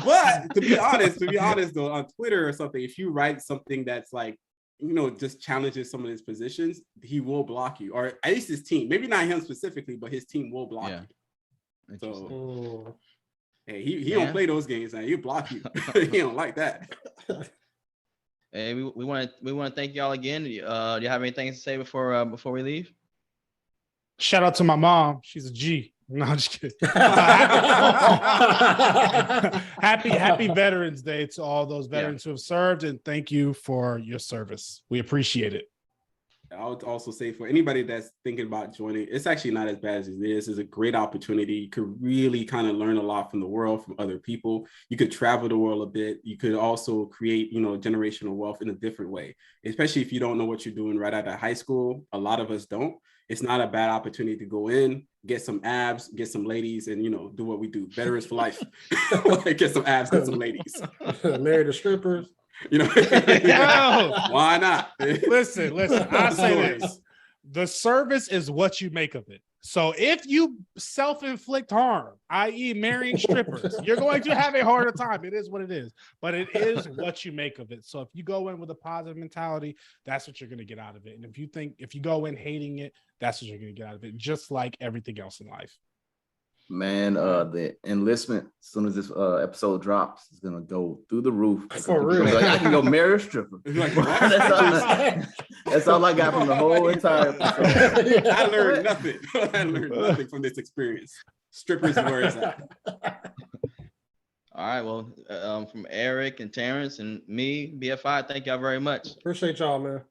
Speaker 5: But to be honest though, on Twitter or something, if you write something that's like, just challenges some of his positions, he will block you, or at least his team. Maybe not him specifically, but his team will block you. So. Hey, he don't play those games, man. He'll block you. He don't like that.
Speaker 2: Hey, we want to thank y'all again. Do you have anything to say before we leave?
Speaker 3: Shout out to my mom. She's a G. No, I'm just kidding. Happy Veterans Day to all those veterans who have served, and thank you for your service. We appreciate it.
Speaker 5: I would also say for anybody that's thinking about joining, it's actually not as bad as it is. It's a great opportunity. You could really kind of learn a lot from the world, from other people. You could travel the world a bit. You could also create, generational wealth in a different way, especially if you don't know what you're doing right out of high school. A lot of us don't. It's not a bad opportunity to go in, get some abs, get some ladies, and, do what we do. Veterans for life. Get some abs, get some ladies.
Speaker 4: Marry the strippers.
Speaker 5: Why not?
Speaker 3: Listen. I say this: the service is what you make of it. So if you self-inflict harm, i.e. marrying strippers, you're going to have a harder time. It is what it is, but it is what you make of it. So if you go in with a positive mentality, that's what you're going to get out of it. And if you go in hating it, that's what you're going to get out of it, just like everything else in life.
Speaker 1: Man, the enlistment, as soon as this episode drops, is gonna go through the roof.
Speaker 4: For real.
Speaker 1: Like, I can go marry a stripper.
Speaker 5: Like,
Speaker 1: that's all I got from the whole entire episode.
Speaker 5: I learned nothing. I learned nothing from this experience. Strippers where it's at.
Speaker 2: All right. Well, from Eric and Terrence and me, BFI, thank y'all very much.
Speaker 4: Appreciate y'all, man.